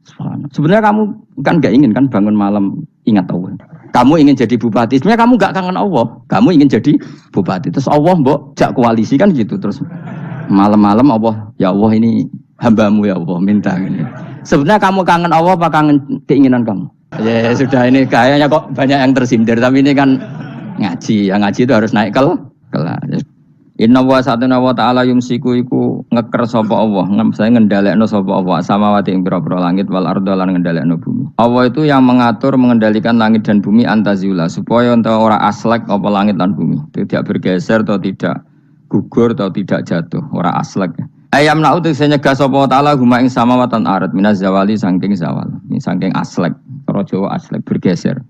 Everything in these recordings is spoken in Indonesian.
Subhanallah. Sebenarnya kamu kan nggak ingin kan bangun malam ingat Allah. Kamu ingin jadi bupati. Sebenarnya kamu nggak kangen Allah. Kamu ingin jadi bupati. Terus Allah mbok jak koalisi kan gitu. Terus malam-malam Allah, ya Allah ini hambamu ya Allah minta gini. Sebenarnya kamu kangen Allah apa kangen keinginan kamu? Ya sudah ini kayaknya kok banyak yang tersindir. Tapi ini kan ngaji. Yang ngaji itu harus naik kelas. Inna wa satuna wa ta'ala yumsiku iku ngeker sapa Allah, saya ngendhalekno sapa Allah samawati ing pira-pira langit wal arda lan ngendhalekno bumi. Allah itu yang mengatur mengendalikan langit dan bumi antazula supaya ora aslek apa langit dan bumi, tidak bergeser atau tidak gugur atau tidak jatuh, ora aslek. Ayam na'u tegese nyegah sapa ta'ala huma ing samawatan arat minaz zawali saking zawal, saking aslek, cara Jawa aslek bergeser.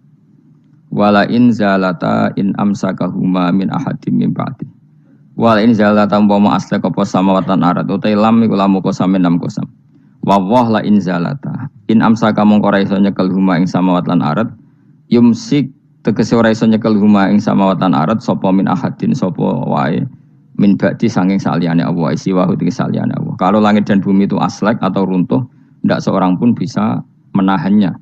Wala in zalata in amsakahuma min ahadim min ba'di. Wal in zalata umpama aslek apa samawatan arat utai lam iku lamu kosam enam kosam. Wa la in zalata in amsaka mongko ora iso nyekel huma ing samawatan arat yumsik tegese ora iso nyekel huma ing samawatan arat sapa min ahadin sapa wae min ba'di saking saliyane Allah isi wa ing saliyane Allah. Kalau langit dan bumi itu aslek atau runtuh, tidak seorang pun bisa menahannya.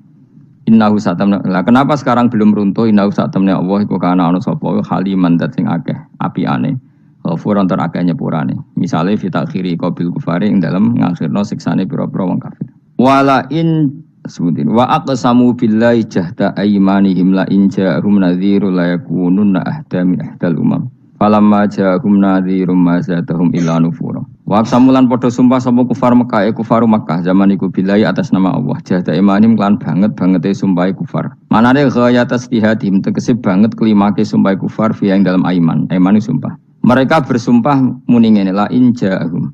Innahu satamna. Lah kenapa sekarang belum runtuh? Innahu satamna Allah iku kana ana sapa haliman dat sing akeh apiane. Furon terakanya purane. Misalnya fita khiri qabil kufari ing dalam ngakhirno siksane pira-pira wong kafir. Wala in sebutin wa aqsamu billahi jahda aymanihim la in ja'ahum nadhirun la yakununna ahda min ahdal umam. Falamma ja'ahum nadhirum ma zadahum illa nufura. Wa aqsamulan padha sumpah sapa kufar Mekah kufaru Mekah zaman iku billahi atas nama Allah jahda aymanihim lan banget-bangete sumpah kufar. Manane ghayat istihadim tegese banget kelimake sumpah kufar fi ing dalam aiman. Aiman sumpah. Mereka bersumpah muni ngene la inja'ahum.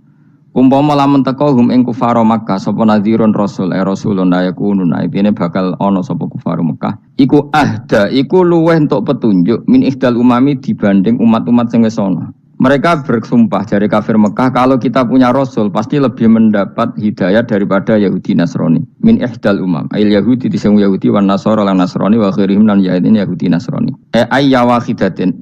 Umpama lamun teka hum ing kufaro Makkah sapa nadhirun rasul rasulun ayakunun aibine bakal ana sapa kufaro Makkah. Iku ahda, iku luweh entuk petunjuk min ihdal umami dibanding umat-umat sing wis ana. Mereka bersumpah dari kafir Mekah kalau kita punya rasul pasti lebih mendapat hidayah daripada Yahudi Nasrani. Min ihdal umam. Ail Yahudi dising Yahudi wan Nasara lan Nasrani wa khairihim lan ya'idin Yahudi Nasrani. Ayya wahidatin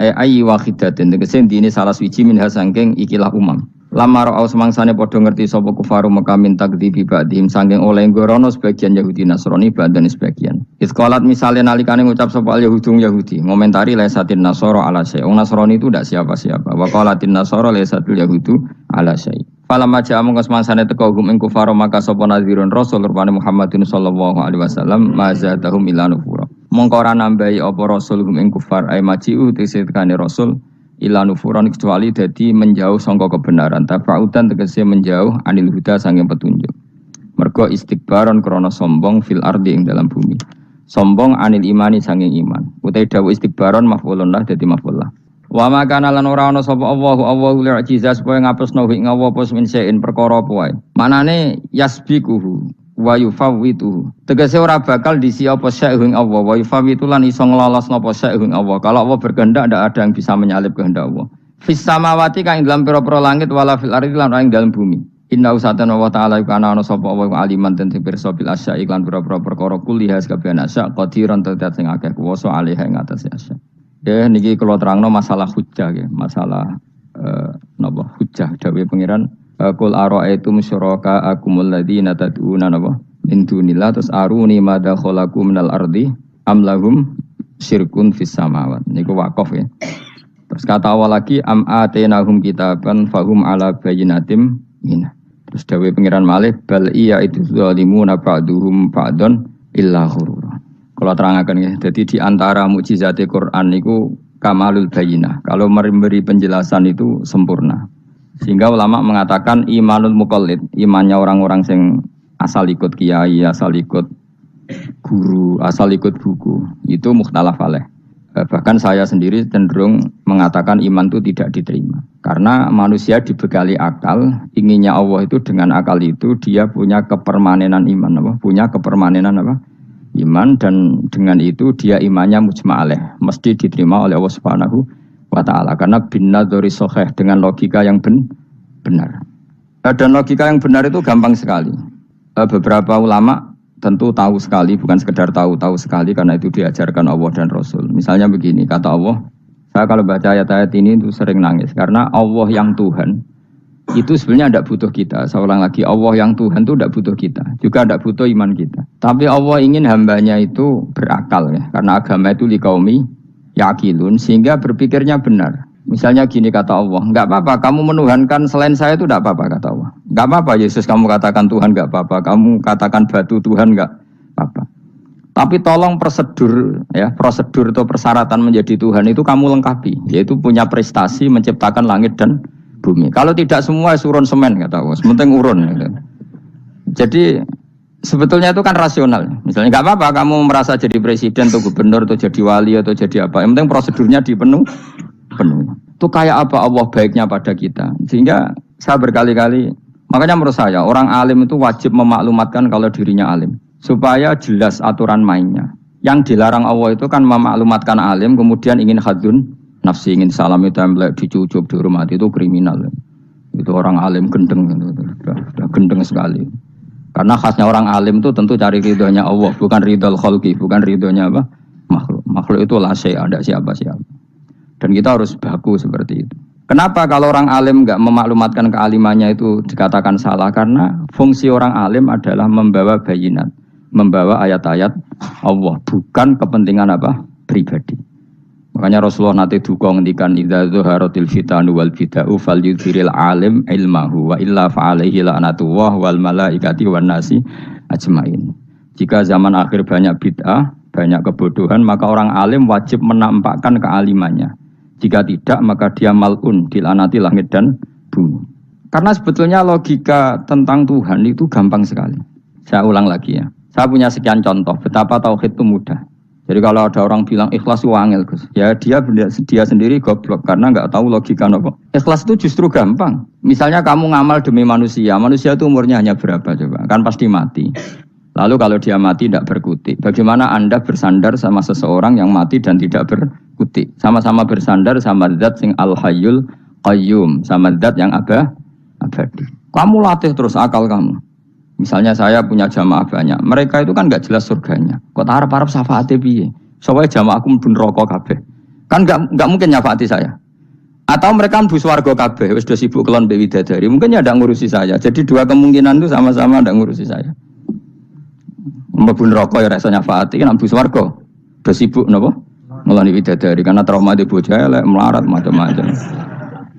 tegese dene salah suci min hasangking ikilah umam. Lamar au semangsane padha ngerti sapa kufaru Mekah min takdzibi ba'dihim saking oleh ngorono sebagian Yahudi Nasrani badan sebagian. Isqalat misale nalikane ngucap sapa Yahudi ngomentari laisatin Nasara ala syai. Wong Nasrani itu ndak siapa-siapa. Wa qalatin Nasara laisatul yahudu ala syai. Falamma ja'a mongko semangsane teka hum ing kufaru Mekah sapa nadhirun rasul rupane Muhammadin sallallahu alaihi wasallam mazadahum ila nufura. Mongko ora nambahi apa rasul hum ing kufar ay maji'u tesekane rasul ila nufuran kecuali dadi menjauh sangka kebenaran tafautan tegese menjauh anil huda sanging petunjuk mergo istikbaron krana sombong fil ardi ing dalam bumi sombong anil imani sanging iman utai dawuh istikbaron maf'ulun lah dadi maf'ul lah wa makana lan ora ana sapa Allahu li'ajizah supaya ngapusno ing Allah apa min sein perkara apa wae manane yasbiquhu wa yufawwitu tegese ora bakal disi apa sya'ing Allah wa yufawwitu lan iso nglolosno apa sya'ing Allah kalau Allah berkehendak ndak ada yang bisa menyalip kehendak Allah fis samawati kang dalam pira-pira langit wala fil ardi lan ing dalam bumi inna usatana wa ta'ala kana ana sapa wa aliman ten pirsa bil asya iklan pira-pira perkara kuliah kabeh asya qadiran tetet sing akeh kuwasa alih ing atase asya niki kula terangno masalah hujjah nggih masalah napa hujjah dawuh pangeran Qul ara'aytum syuraka akumul ladzina tad'una napa min dunillah terus aruni madza khalaqu minal ardi am lahum syirkun fis samawat niku waqaf ya. Terus kata awal lagi am atenahum kitaban fahum ala bayyinatim min. Terus dawuh pangeran malih bal iya itu zalimuna ba'duhum ba'dun illa ghurura. Kalau terangaken ya. Jadi di antara mukjizat Quran niku kamalul bayyinah. Kalau memberi penjelasan itu sempurna. Sehingga ulama mengatakan imanul muqallid, imannya orang-orang yang asal ikut kiai, asal ikut guru, asal ikut buku, itu mukhtalaf alaih. Bahkan saya sendiri cenderung mengatakan iman itu tidak diterima. Karena manusia dibekali akal, inginnya Allah itu dengan akal itu dia punya kepermanenan iman, apa? Punya kepermanenan apa? Iman dan dengan itu dia imannya mujma' alaih, mesti diterima oleh Allah Subhanahu wa ta'ala karena binadzuri sahih dengan logika yang benar. Dan logika yang benar itu gampang sekali. Beberapa ulama tentu tahu sekali, bukan sekedar tahu sekali karena itu diajarkan Allah dan Rasul. Misalnya begini, kata Allah, saya kalau baca ayat-ayat ini itu sering nangis karena Allah yang Tuhan itu sebenarnya tidak butuh kita. Saya ulang lagi, Allah yang Tuhan itu tidak butuh kita, juga tidak butuh iman kita. Tapi Allah ingin hambanya itu berakal ya, karena agama itu liqaumi yaqilun, sehingga berpikirnya benar. Misalnya gini kata Allah, nggak apa-apa kamu menuhankan selain saya itu tidak apa-apa kata Allah. Nggak apa-apa Yesus kamu katakan Tuhan nggak apa-apa, kamu katakan batu Tuhan nggak apa-apa. Tapi tolong prosedur atau persyaratan menjadi Tuhan itu kamu lengkapi, yaitu punya prestasi menciptakan langit dan bumi. Kalau tidak semua surun semen kata Allah, sementing urun. Gitu. Jadi sebetulnya itu kan rasional. Misalnya nggak apa-apa kamu merasa jadi presiden atau gubernur atau jadi wali atau jadi apa. Yang penting prosedurnya dipenuhi. Itu kayak apa Allah baiknya pada kita. Sehingga saya berkali-kali, makanya menurut saya orang alim itu wajib memaklumatkan kalau dirinya alim. Supaya jelas aturan mainnya. Yang dilarang Allah itu kan memaklumatkan alim, kemudian ingin hadun nafsi, ingin salami template, dicucuk, dihormati, itu kriminal. Itu orang alim gendeng, sudah gendeng sekali. Karena khasnya orang alim itu tentu cari ridhonya Allah, bukan ridhol khalqi, bukan ridhonya apa? Makhluk. Makhluk itu la syai', ada siapa-siapa. Dan kita harus baku seperti itu. Kenapa kalau orang alim enggak memaklumatkan kealimannya itu dikatakan salah? Karena fungsi orang alim adalah membawa bayinat, membawa ayat-ayat Allah, bukan kepentingan apa? Pribadi. Makanya Rasulullah nanti duka ngendikan idza zuharatil fitanu wal bid'u falyudhiril alim ilmahu wa illa fa'alaihi la'natullah wal malaikati wan nasi ajmain. Jika zaman akhir banyak bid'ah, banyak kebodohan, maka orang alim wajib menampakkan kealimannya. Jika tidak, maka dia mal'un, dilaknati langit dan bumi. Karena sebetulnya logika tentang Tuhan itu gampang sekali. Saya ulang lagi ya. Saya punya sekian contoh betapa tauhid itu mudah. Jadi kalau ada orang bilang ikhlas itu angel, Gus. Ya dia sendiri goblok karena nggak tahu logika apa. Ikhlas itu justru gampang. Misalnya kamu ngamal demi manusia. Manusia itu umurnya hanya berapa coba? Kan pasti mati. Lalu kalau dia mati tidak berkutik. Bagaimana Anda bersandar sama seseorang yang mati dan tidak berkutik? Sama-sama bersandar sama zat sing al-hayyul qayyum, sama zat yang abadi. Kamu latih terus akal kamu. Misalnya saya punya jamaah banyak. Mereka itu kan enggak jelas surganya. Kok harap-harap syafaate piye? Soale jamaahku mlebu neraka kabeh. Kan enggak mungkin nyafaati saya. Atau mereka mlebu swarga kabeh, wis do sibuk kelon mbek widadari. Mungkin ya ndak ngurusi saya. Jadi dua kemungkinan itu sama-sama ndak ngurusi saya. Mlebu neraka ya rasa nyafaati kan mlebu swarga. Do sibuk napa? Ngeloni widadari karena trauma di bocah elek, melarat macam-macam.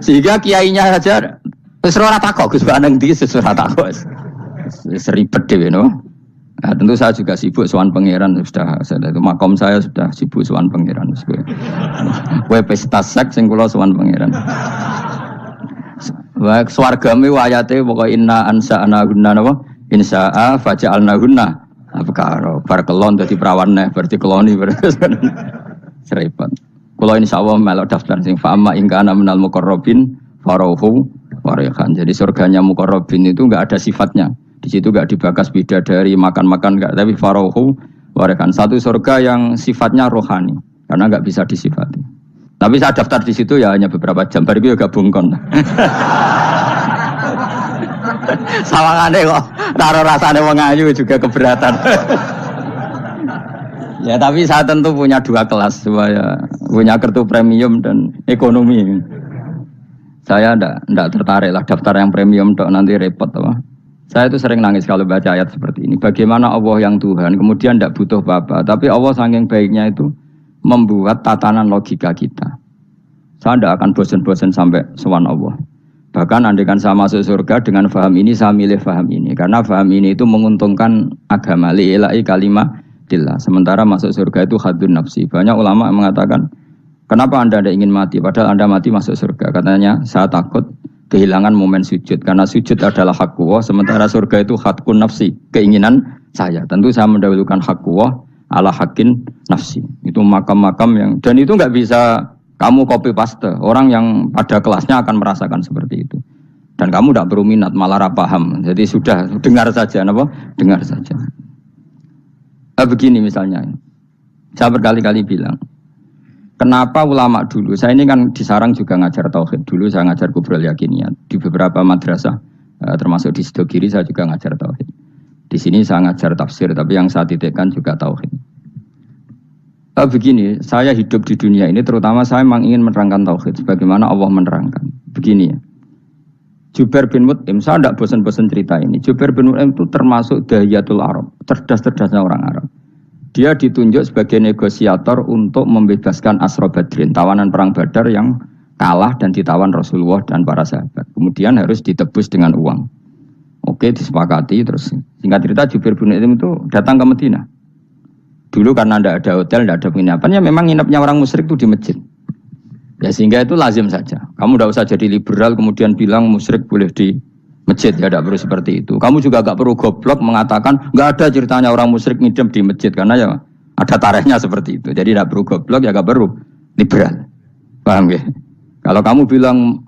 Sehingga kiainya saja wis ora takok Gus Baneng iki wis ora takok. Seribet dhewe no. Nah, tentu saya juga sibuk sowan pangeran sudah itu makom saya sudah sibuk sowan pangeran. Kowe pesta seks sing kula sowan pangeran. Wa swargame ayate pokoke inna ansa'na gunna napa? Insya'a faja'alna gunna. Apa karo bar kelon dadi perawan neh berarti keloni berarti. Seribet. Kula insyaallah melok daftar sing fa'ama in kana minal muqarrabin farauhu wa rayhan. Jadi surganya muqarrabin itu enggak ada sifatnya. Di situ enggak dibakas bidadari makan-makan enggak, tapi farauhu wa rayhan. Satu surga yang sifatnya rohani karena enggak bisa disifati. Tapi saya daftar di situ ya hanya beberapa jam, baru itu gabung kon. Sawangane kok karo rasane wong ayu juga keberatan. Ya tapi saya tentu punya dua kelas, supaya punya kartu premium dan ekonomi. Saya enggak tertarik lah daftar yang premium dok, nanti repot apa. Saya itu sering nangis kalau baca ayat seperti ini. Bagaimana Allah yang Tuhan, kemudian tidak butuh apa-apa. Tapi Allah saking baiknya itu membuat tatanan logika kita. Saya tidak akan bosan-bosan sampai sowan Allah. Bahkan andaikan saya masuk surga dengan faham ini, saya milih faham ini. Karena faham ini itu menguntungkan agama. Li'ilai kalimatillah. Sementara masuk surga itu hadun nafsi. Banyak ulama yang mengatakan, kenapa Anda tidak ingin mati? Padahal Anda mati masuk surga. Katanya, saya takut kehilangan momen sujud. Karena sujud adalah hak Allah. Sementara surga itu hakun nafsi. Keinginan saya. Tentu saya mendahulukan hak Allah ala hakin nafsi. Itu makam-makam yang... Dan itu nggak bisa kamu copy paste. Orang yang pada kelasnya akan merasakan seperti itu. Dan kamu tidak perlu minat, malah paham. Jadi sudah, dengar saja. Apa? Dengar saja. Begini misalnya. Saya berkali-kali bilang. Kenapa ulama dulu, saya ini kan di Sarang juga ngajar tauhid. Dulu saya ngajar kubrul yakiniyat. Di beberapa madrasah, termasuk di Sidogiri saya juga ngajar tauhid. Di sini saya ngajar tafsir, tapi yang saya titikkan juga tauhid. Begini, saya hidup di dunia ini, terutama saya memang ingin menerangkan tauhid. Sebagaimana Allah menerangkan. Begini ya. Jubair bin Mut'im, saya tidak bosan-bosan cerita ini. Jubair bin Mut'im itu termasuk dahiyatul Arab, cerdas-cerdasnya orang Arab. Dia ditunjuk sebagai negosiator untuk membebaskan Asra Badrin, tawanan perang Badar yang kalah dan ditawan Rasulullah dan para sahabat. Kemudian harus ditebus dengan uang. Oke, disepakati. Terus singkat cerita Jubair bin Mut'im itu datang ke Madinah. Dulu karena tidak ada hotel, tidak ada penginapan, ya memang nginapnya orang musyrik itu di masjid. Ya sehingga itu lazim saja. Kamu tidak usah jadi liberal kemudian bilang musyrik boleh di masjid, ya tidak perlu seperti itu. Kamu juga tidak perlu goblok mengatakan nggak ada ceritanya orang musyrik ngidam di masjid karena ya ada tarehnya seperti itu. Jadi tidak perlu goblok, ya tidak perlu liberal. Paham ya? Kalau kamu bilang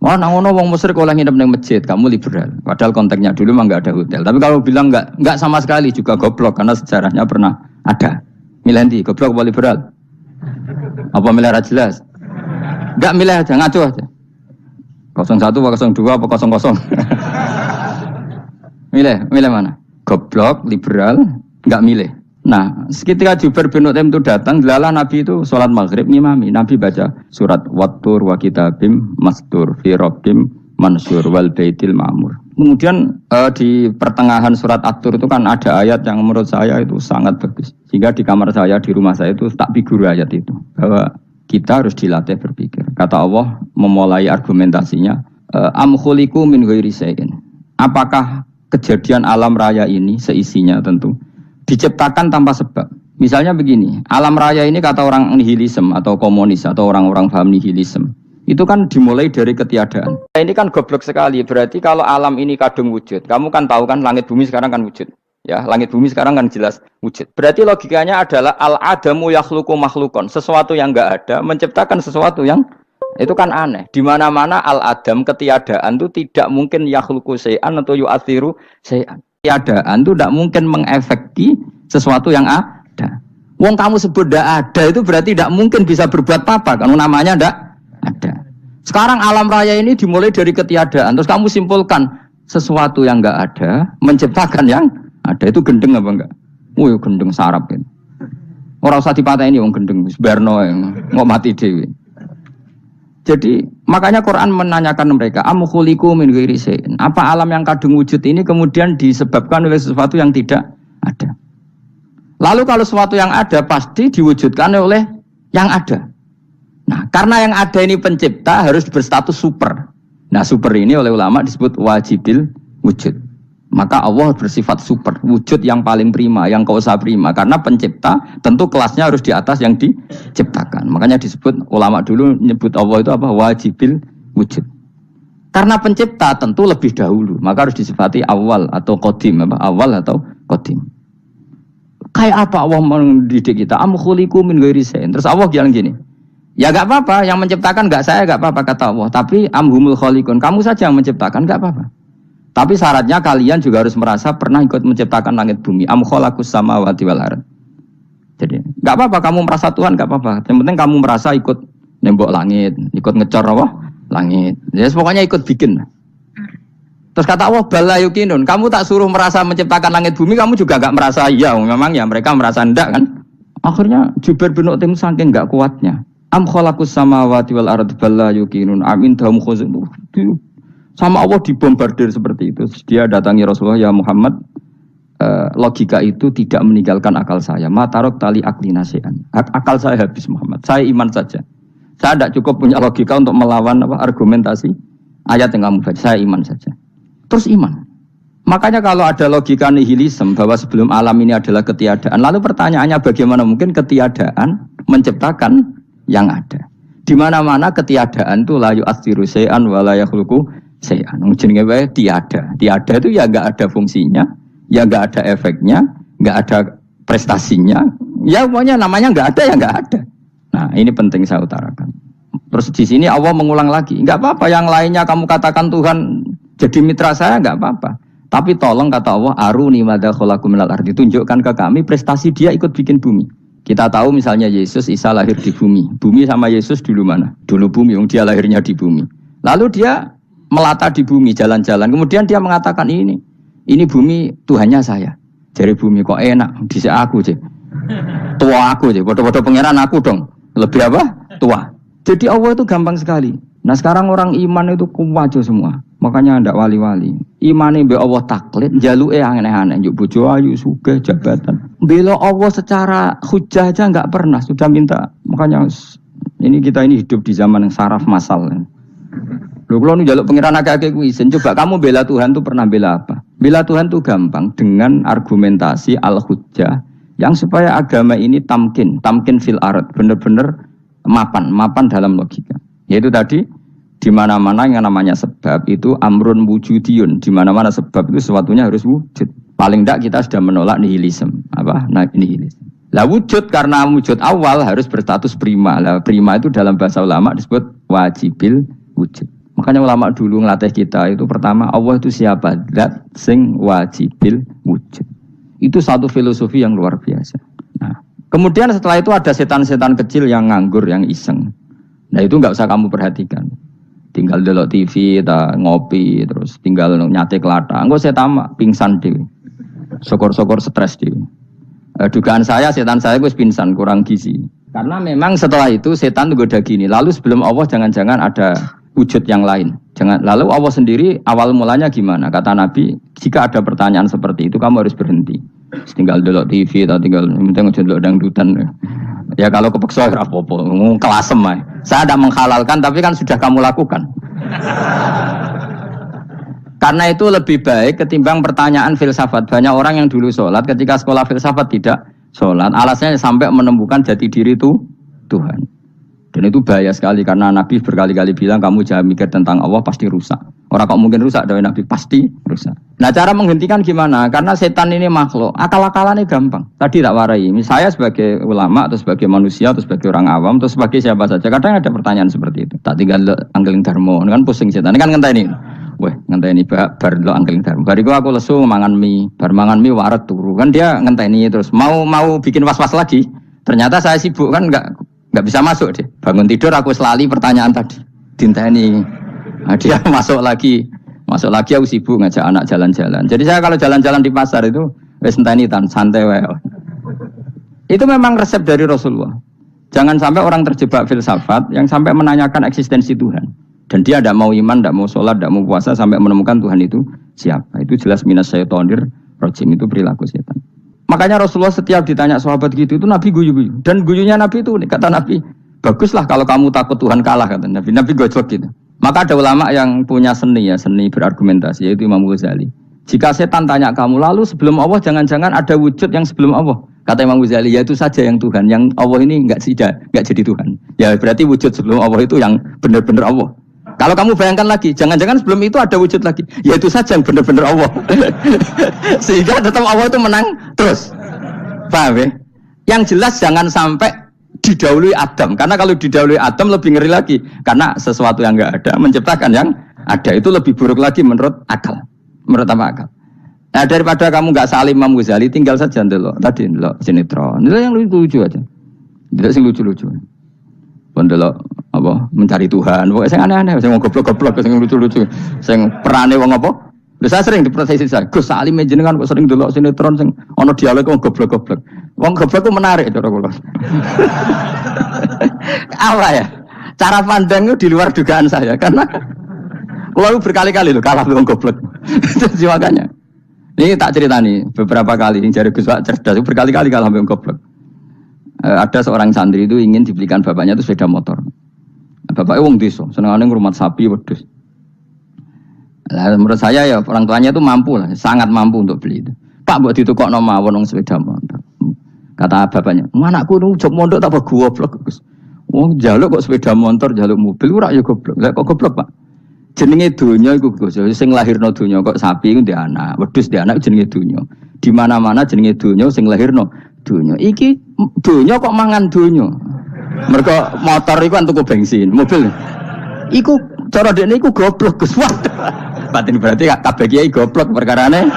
wah nangono wong musyrik oleh ngidam di masjid, kamu liberal. Padahal konteksnya dulu memang nggak ada hotel. Tapi kalau bilang nggak sama sekali juga goblok karena sejarahnya pernah ada. Milih goblok apa liberal? Apa milih jelas? Enggak milih aja, ngaco aja. 01 apa 02 apa 00. Milih mana? Goblok, liberal, enggak milih. Nah, ketika Jubair bin Mut'im itu datang, delalah Nabi itu sholat maghrib ngimami. Nabi baca surat Wattur wa kitabim mastur fi rabbim mansur wal baitil ma'mur. Kemudian di pertengahan surat At-Tur itu kan ada ayat yang menurut saya itu sangat bagus. Sehingga di kamar saya, di rumah saya itu tak figur ayat itu. Bahwa kita harus dilatih berpikir. Kata Allah memulai argumentasinya, am khuliqu min ghairi syai'in. Apakah kejadian alam raya ini seisinya tentu diciptakan tanpa sebab? Misalnya begini, alam raya ini kata orang nihilisme atau komunis atau orang-orang paham nihilisme, itu kan dimulai dari ketiadaan. Ini kan goblok sekali. Berarti kalau alam ini kadung wujud, kamu kan tahu kan langit bumi sekarang kan wujud. Ya, langit bumi sekarang kan jelas wujud. Berarti logikanya adalah al-adamu yakhluqu makhlukon. Sesuatu yang enggak ada menciptakan sesuatu yang itu kan aneh. Di mana-mana al-adam ketiadaan itu tidak mungkin yakhluqu syai'an atau yu'athiru syai'an. Ketiadaan itu tidak mungkin mengefeki sesuatu yang ada. Wong kamu sebut tidak ada itu berarti tidak mungkin bisa berbuat apa-apa karena namanya tidak ada. Sekarang alam raya ini dimulai dari ketiadaan. Terus kamu simpulkan sesuatu yang enggak ada menciptakan yang ada, itu gendeng apa enggak? Wih, gendeng sarap kan. Orang usah dipatahin wong gendeng, sebarno yang nggak mati dewi. Jadi makanya Quran menanyakan mereka, am khuliqu min ghairi syai'in. Apa alam yang kadung wujud ini kemudian disebabkan oleh sesuatu yang tidak ada? Lalu kalau sesuatu yang ada pasti diwujudkan oleh yang ada. Nah, karena yang ada ini pencipta harus berstatus super. Nah, super ini oleh ulama disebut wajibil wujud. Maka Allah bersifat super, wujud yang paling prima, yang kausa prima. Karena pencipta tentu kelasnya harus di atas yang diciptakan. Makanya disebut, ulama dulu nyebut Allah itu apa? Wajibil wujud. Karena pencipta tentu lebih dahulu, maka harus disifati awal atau qadim, apa? Awal atau qadim. Kayak apa Allah mendidik kita? Am khuliqu min ghairi syai'in. Terus Allah bilang gini, ya gak apa-apa, yang menciptakan gak saya, gak apa-apa kata Allah. Tapi amhumul khaliqun, kamu saja yang menciptakan, gak apa-apa. Tapi syaratnya kalian juga harus merasa pernah ikut menciptakan langit bumi. Am khalaqus samawati wal ardh. Jadi, enggak apa-apa kamu merasa Tuhan, enggak apa-apa. Yang penting kamu merasa ikut nembok langit, ikut ngecor apa? Langit. Ya pokoknya ikut bikin. Terus kata Allah, bala yukinun. Kamu tak suruh merasa menciptakan langit bumi, kamu juga enggak merasa iya. Memang ya mereka merasa enggak kan? Akhirnya Jubair bin Mut'im saking enggak kuatnya. Am khalaqus samawati wal ardh bala yukinun. Amin dahum khuzun. Sama Allah dibombardir seperti itu. Dia datangi Rasulullah, ya Muhammad, logika itu tidak meninggalkan akal saya. Matarok tali akli nasihan. Akal saya habis Muhammad. Saya iman saja. Saya tidak cukup punya logika untuk melawan argumentasi ayat yang kamu baca. Saya iman saja. Terus iman. Makanya kalau ada logika nihilisme bahwa sebelum alam ini adalah ketiadaan. Lalu pertanyaannya bagaimana mungkin ketiadaan menciptakan yang ada. Di mana-mana ketiadaan itu la yu'athiru syai'an wa la yakhluqu syai'an. Jenenge wae tiada. Tiada itu ya enggak ada fungsinya, ya enggak ada efeknya, enggak ada prestasinya. Ya pokoknya namanya enggak ada ya enggak ada. Nah, ini penting saya utarakan. Terus di sini Allah mengulang lagi, enggak apa-apa yang lainnya kamu katakan Tuhan jadi mitra saya enggak apa-apa. Tapi tolong kata Allah, aruni madza khalaqu minal ardi, tunjukkan ke kami prestasi dia ikut bikin bumi. Kita tahu misalnya Yesus, Isa lahir di bumi. Bumi sama Yesus dulu mana? Dulu bumi, dia lahirnya di bumi. Lalu dia melata di bumi, jalan-jalan. Kemudian dia mengatakan ini bumi Tuhannya saya. Jadi bumi kok enak, dhisik aku sih. Tua aku sih, bodoh-bodoh pangeran aku dong. Lebih apa? Tua. Jadi Allah itu gampang sekali. Nah sekarang orang iman itu kuwajo semua. Makanya ndak wali-wali. Imane mbek Allah taklid, njaluke aneh-aneh, njuk bojo ayu, sugih, jabatan. Bela Allah secara hujah aja enggak pernah, sudah minta. Makanya ini kita ini hidup di zaman yang saraf massal. Lho kula nu njaluk pengiran akeh-akeh kuwi, coba kamu bela Tuhan tuh pernah bela apa? Bela Tuhan tuh gampang dengan argumentasi al-hujjah yang supaya agama ini tamkin fil ard, benar-benar mapan dalam logika. Yaitu tadi di mana-mana yang namanya sebab itu amrun wujudiyun, di mana-mana sebab itu sesuatunya harus wujud. Paling tidak kita sudah menolak nihilisme. Apa? Nah, nihilisme. Lah wujud karena wujud awal harus berstatus prima. Lah prima itu dalam bahasa ulama disebut wajibil wujud. Makanya ulama dulu ngelatih kita itu pertama Allah itu siapa? Zat sing wajibil wujud. Itu satu filosofi yang luar biasa. Nah, kemudian setelah itu ada setan-setan kecil yang nganggur, yang iseng. Nah itu nggak usah kamu perhatikan. Tinggal delok TV, ngopi, terus tinggal nyate kelata. Engko setan pingsan dhewe. Syukur-syukur stres dhewe. Dugaan saya setan saya wis pingsan, kurang gizi. Karena memang setelah itu setan goda gini. Lalu sebelum Allah jangan-jangan ada wujud yang lain. Lalu Allah sendiri awal mulanya gimana? Kata Nabi, jika ada pertanyaan seperti itu kamu harus berhenti. Tinggal delok TV atau tinggal delok dangdutan. Ya kalau kepeksa ora apa-apa, kelasem ae. Saya tidak menghalalkan tapi kan sudah kamu lakukan. Karena itu lebih baik ketimbang pertanyaan filsafat. Banyak orang yang dulu sholat ketika sekolah filsafat tidak sholat. Alasannya sampai menemukan jati diri itu Tuhan. Dan itu bahaya sekali karena Nabi berkali-kali bilang kamu jangan mikir tentang Allah pasti rusak. Orang kok mungkin rusak dari Nabi pasti rusak. Nah cara menghentikan gimana? Karena setan ini makhluk, akal-akalannya gampang. Tadi tak warai. Saya sebagai ulama atau sebagai manusia atau sebagai orang awam atau sebagai siapa saja. Kadang ada pertanyaan seperti itu. Tak tinggal anggeling dharma, kan pusing setan. Ini kan ngenteni. Weh, ngenteni bar lo anggeling dharma. Bariku aku lesu mangan mie, bar mangan mie waret turu. Kan dia ngenteni terus mau bikin was-was lagi. Ternyata saya sibuk kan enggak bisa masuk deh. Bangun tidur aku selali pertanyaan tadi. Dinteni. Nah, dia masuk lagi aku sibuk ngajak anak jalan-jalan. Jadi saya kalau jalan-jalan di pasar itu wis enteni tan santai wae. Itu memang resep dari Rasulullah. Jangan sampai orang terjebak filsafat yang sampai menanyakan eksistensi Tuhan. Dan dia tidak mau iman, tidak mau sholat, tidak mau puasa sampai menemukan Tuhan itu siapa. Itu jelas minas syaitonir rajim, itu perilaku setan. Makanya Rasulullah setiap ditanya sahabat gitu itu Nabi guyu-guyu. Dan guyunya Nabi itu kata Nabi, baguslah kalau kamu takut Tuhan kalah kata Nabi. Nabi gojok gitu. Maka ada ulama yang punya seni berargumentasi yaitu Imam Ghazali. Jika setan tanya kamu lalu sebelum Allah jangan-jangan ada wujud yang sebelum Allah. Kata Imam Ghazali ya itu saja yang Tuhan. Yang Allah ini enggak jadi Tuhan. Ya berarti wujud sebelum Allah itu yang benar-benar Allah. Kalau kamu bayangkan lagi, jangan-jangan sebelum itu ada wujud lagi. Ya itu saja yang benar-benar Allah. Sehingga tetap Allah itu menang terus. Paham ya? Yang jelas jangan sampai didahului Adam. Karena kalau didahului Adam lebih ngeri lagi. Karena sesuatu yang enggak ada menciptakan yang ada. Itu lebih buruk lagi menurut akal. Menurut apa akal? Nah daripada kamu enggak salim Imam Ghazali, tinggal saja ndelok. Tadi ndelok sinetron. Ndelok yang lucu-lucu aja. Ndelok sing lucu-lucu. Ndelok apa mencari Tuhan. Pokoknya sing aneh-aneh, sing goblok-goblok, sing lucu-lucu, sing perane wong apa? Lha saya sering diprotesi saya. Gus Salim jenengan kok sering delok sinetron sing ana dialog wong goblok-goblok. Wong goblok ku menarik cara kula. Apa ya? Cara pandang itu di luar dugaan saya karena kula berkali-kali lho kalah wong goblok. Jadi makanya. Ini tak ceritani beberapa kali yang jari Gus Wak cerdas berkali-kali kalah wong goblok. Ada seorang santri itu ingin dibelikan bapaknya itu sepeda motor. Bapaknya wong desa, senengane ngrumat sapi wedhus. Lah menurut saya ya orang tuanya itu mampu lah, sangat mampu untuk beli itu. Pak mbok ditukokno mawon wong sepeda motor. Kata bapaknya, "Anakku nu jog mondok tak goblok, Gus. Wong njaluk kok sepeda motor, njaluk mobil ora ya goblok. Lah kok goblok, Pak? Jenenge donya iku Gus, sing lahirno donya kok sapi iku ndek anak, wedhus ndek anak jenenge donya. Di mana-mana jenenge donya sing lahirno donya. Iki donya kok mangan donya. Mergo motor iku kan tuku bensin, mobil. Iku cara dekne iku goblok Gus. Batin berarti kabeh kiai goblok perkarane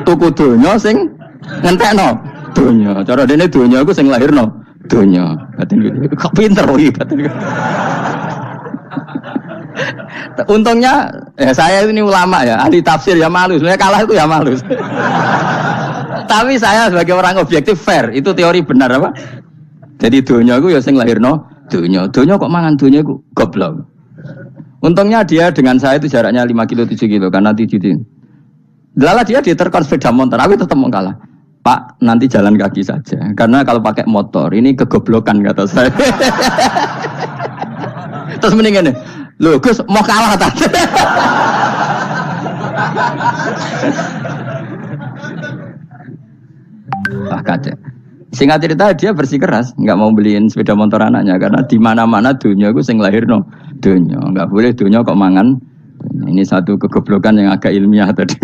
tuku donya sing ngentekno donya. Cara dekne donya iku sing lahirno donya. Batin kok pinter iki batin. Untungnya saya ini ulama ya, ahli tafsir ya malu. Sebenarnya kalah itu ya malu. Tapi saya sebagai orang objektif fair, itu teori benar apa? Jadi donya iku ya sing lahirno donya. Donya kok mangan donya iku goblok. Untungnya dia dengan saya itu jaraknya 5 kilo 7 kilo karena 7 kilo. Lala dia diterkon sepeda motor, aku tetap mau kalah. Pak, nanti jalan kaki saja. Karena kalau pakai motor ini kegoblokan kata saya. Terus mendingan nih, loh Gus mau kalah tadi. Wah kacau. Singkat cerita dia bersikeras, nggak mau beliin sepeda motor anaknya karena di mana-mana dunia gue sing lahir no dunia, nggak boleh dunia kok mangan. Ini satu kegoblokan yang agak ilmiah tadi.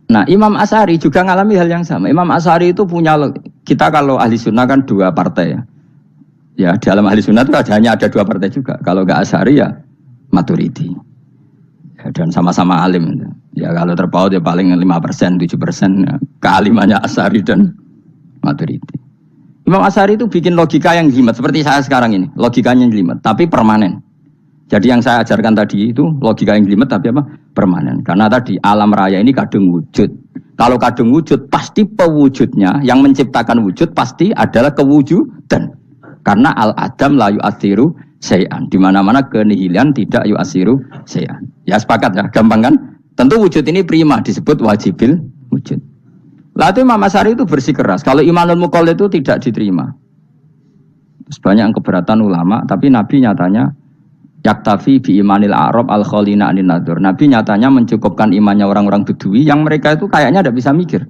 Nah Imam Asy'ari juga ngalami hal yang sama. Imam Asy'ari itu punya, kita kalau ahli sunnah kan dua partai ya. Ya dalam ahli sunnah itu hanya ada dua partai juga. Kalau nggak Asy'ari ya Maturidi. Ya, dan sama-sama alim. Ya kalau terpaut ya paling 5%, 7% ya, kealimannya Asy'ari dan Maturidi. Imam Asy'ari itu bikin logika yang jelimet seperti saya sekarang ini, logikanya yang jelimet tapi permanen. Jadi yang saya ajarkan tadi itu logika yang jelimet tapi apa? Permanen. Karena tadi alam raya ini kadung wujud. Kalau kadung wujud pasti pewujudnya yang menciptakan wujud pasti adalah kewujudan. Karena al-adam la yu'athiru syai'an. Di mana-mana kenihilan tidak yu'athiru syai'an. Ya sepakat ya, gampang kan? Tentu wujud ini prima disebut wajibil wujud. Lalu Imam Asy'ari itu bersikeras. Kalau imanul muqallid itu tidak diterima. Terus banyak yang keberatan ulama, tapi Nabi nyatanya yaktafi bi imanil a'rab al khalina anin nadur. Nabi nyatanya mencukupkan imannya orang-orang Bedui yang mereka itu kayaknya tidak bisa mikir.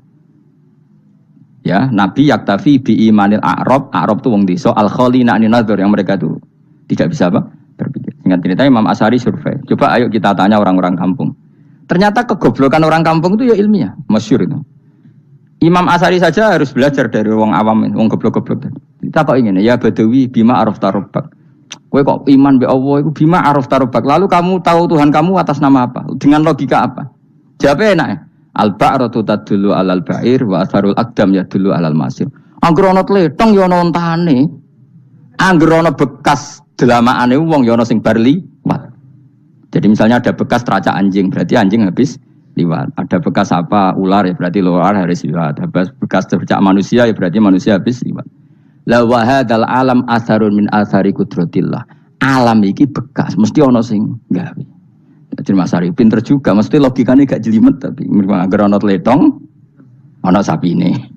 Ya, Nabi yaktafi bi imanil a'rab itu wong desa al khalina anin nadur yang mereka itu tidak bisa apa? Berpikir. Singkat cerita Imam Asy'ari survei. Coba ayo kita tanya orang-orang kampung. Ternyata kegoblokan orang kampung itu ya ilmiah, masyhur itu. Imam Asy'ari saja harus belajar dari wong awam, wong goblok-goblok. Kita kok ingin ya Badawi bima arafta rabbak. Kowe kok iman be Allah iku bima arafta rabbak. Lalu kamu tahu Tuhan kamu atas nama apa? Dengan logika apa? Jawabnya enak ya. Al-ba'ratu tadullu 'alal ba'ir wa atharul aqdam yadullu 'alal masir. Angger ana tletong ya ana ontane. Angger ana bekas delamaane wong ya ana sing bar liwat. Jadi misalnya ada bekas teracak anjing, berarti anjing habis liwat. Ada bekas apa ular ya berarti ular harus liwat. Ada bekas teracak manusia ya berarti manusia habis liwat. La wa hadzal alam atharun min athari qudratillah. Alam iki bekas, mesti ana sing gawe. Jadi Mas Ari pinter juga, mesti logikane gak jelimet tapi agar ana tletong ana sapine.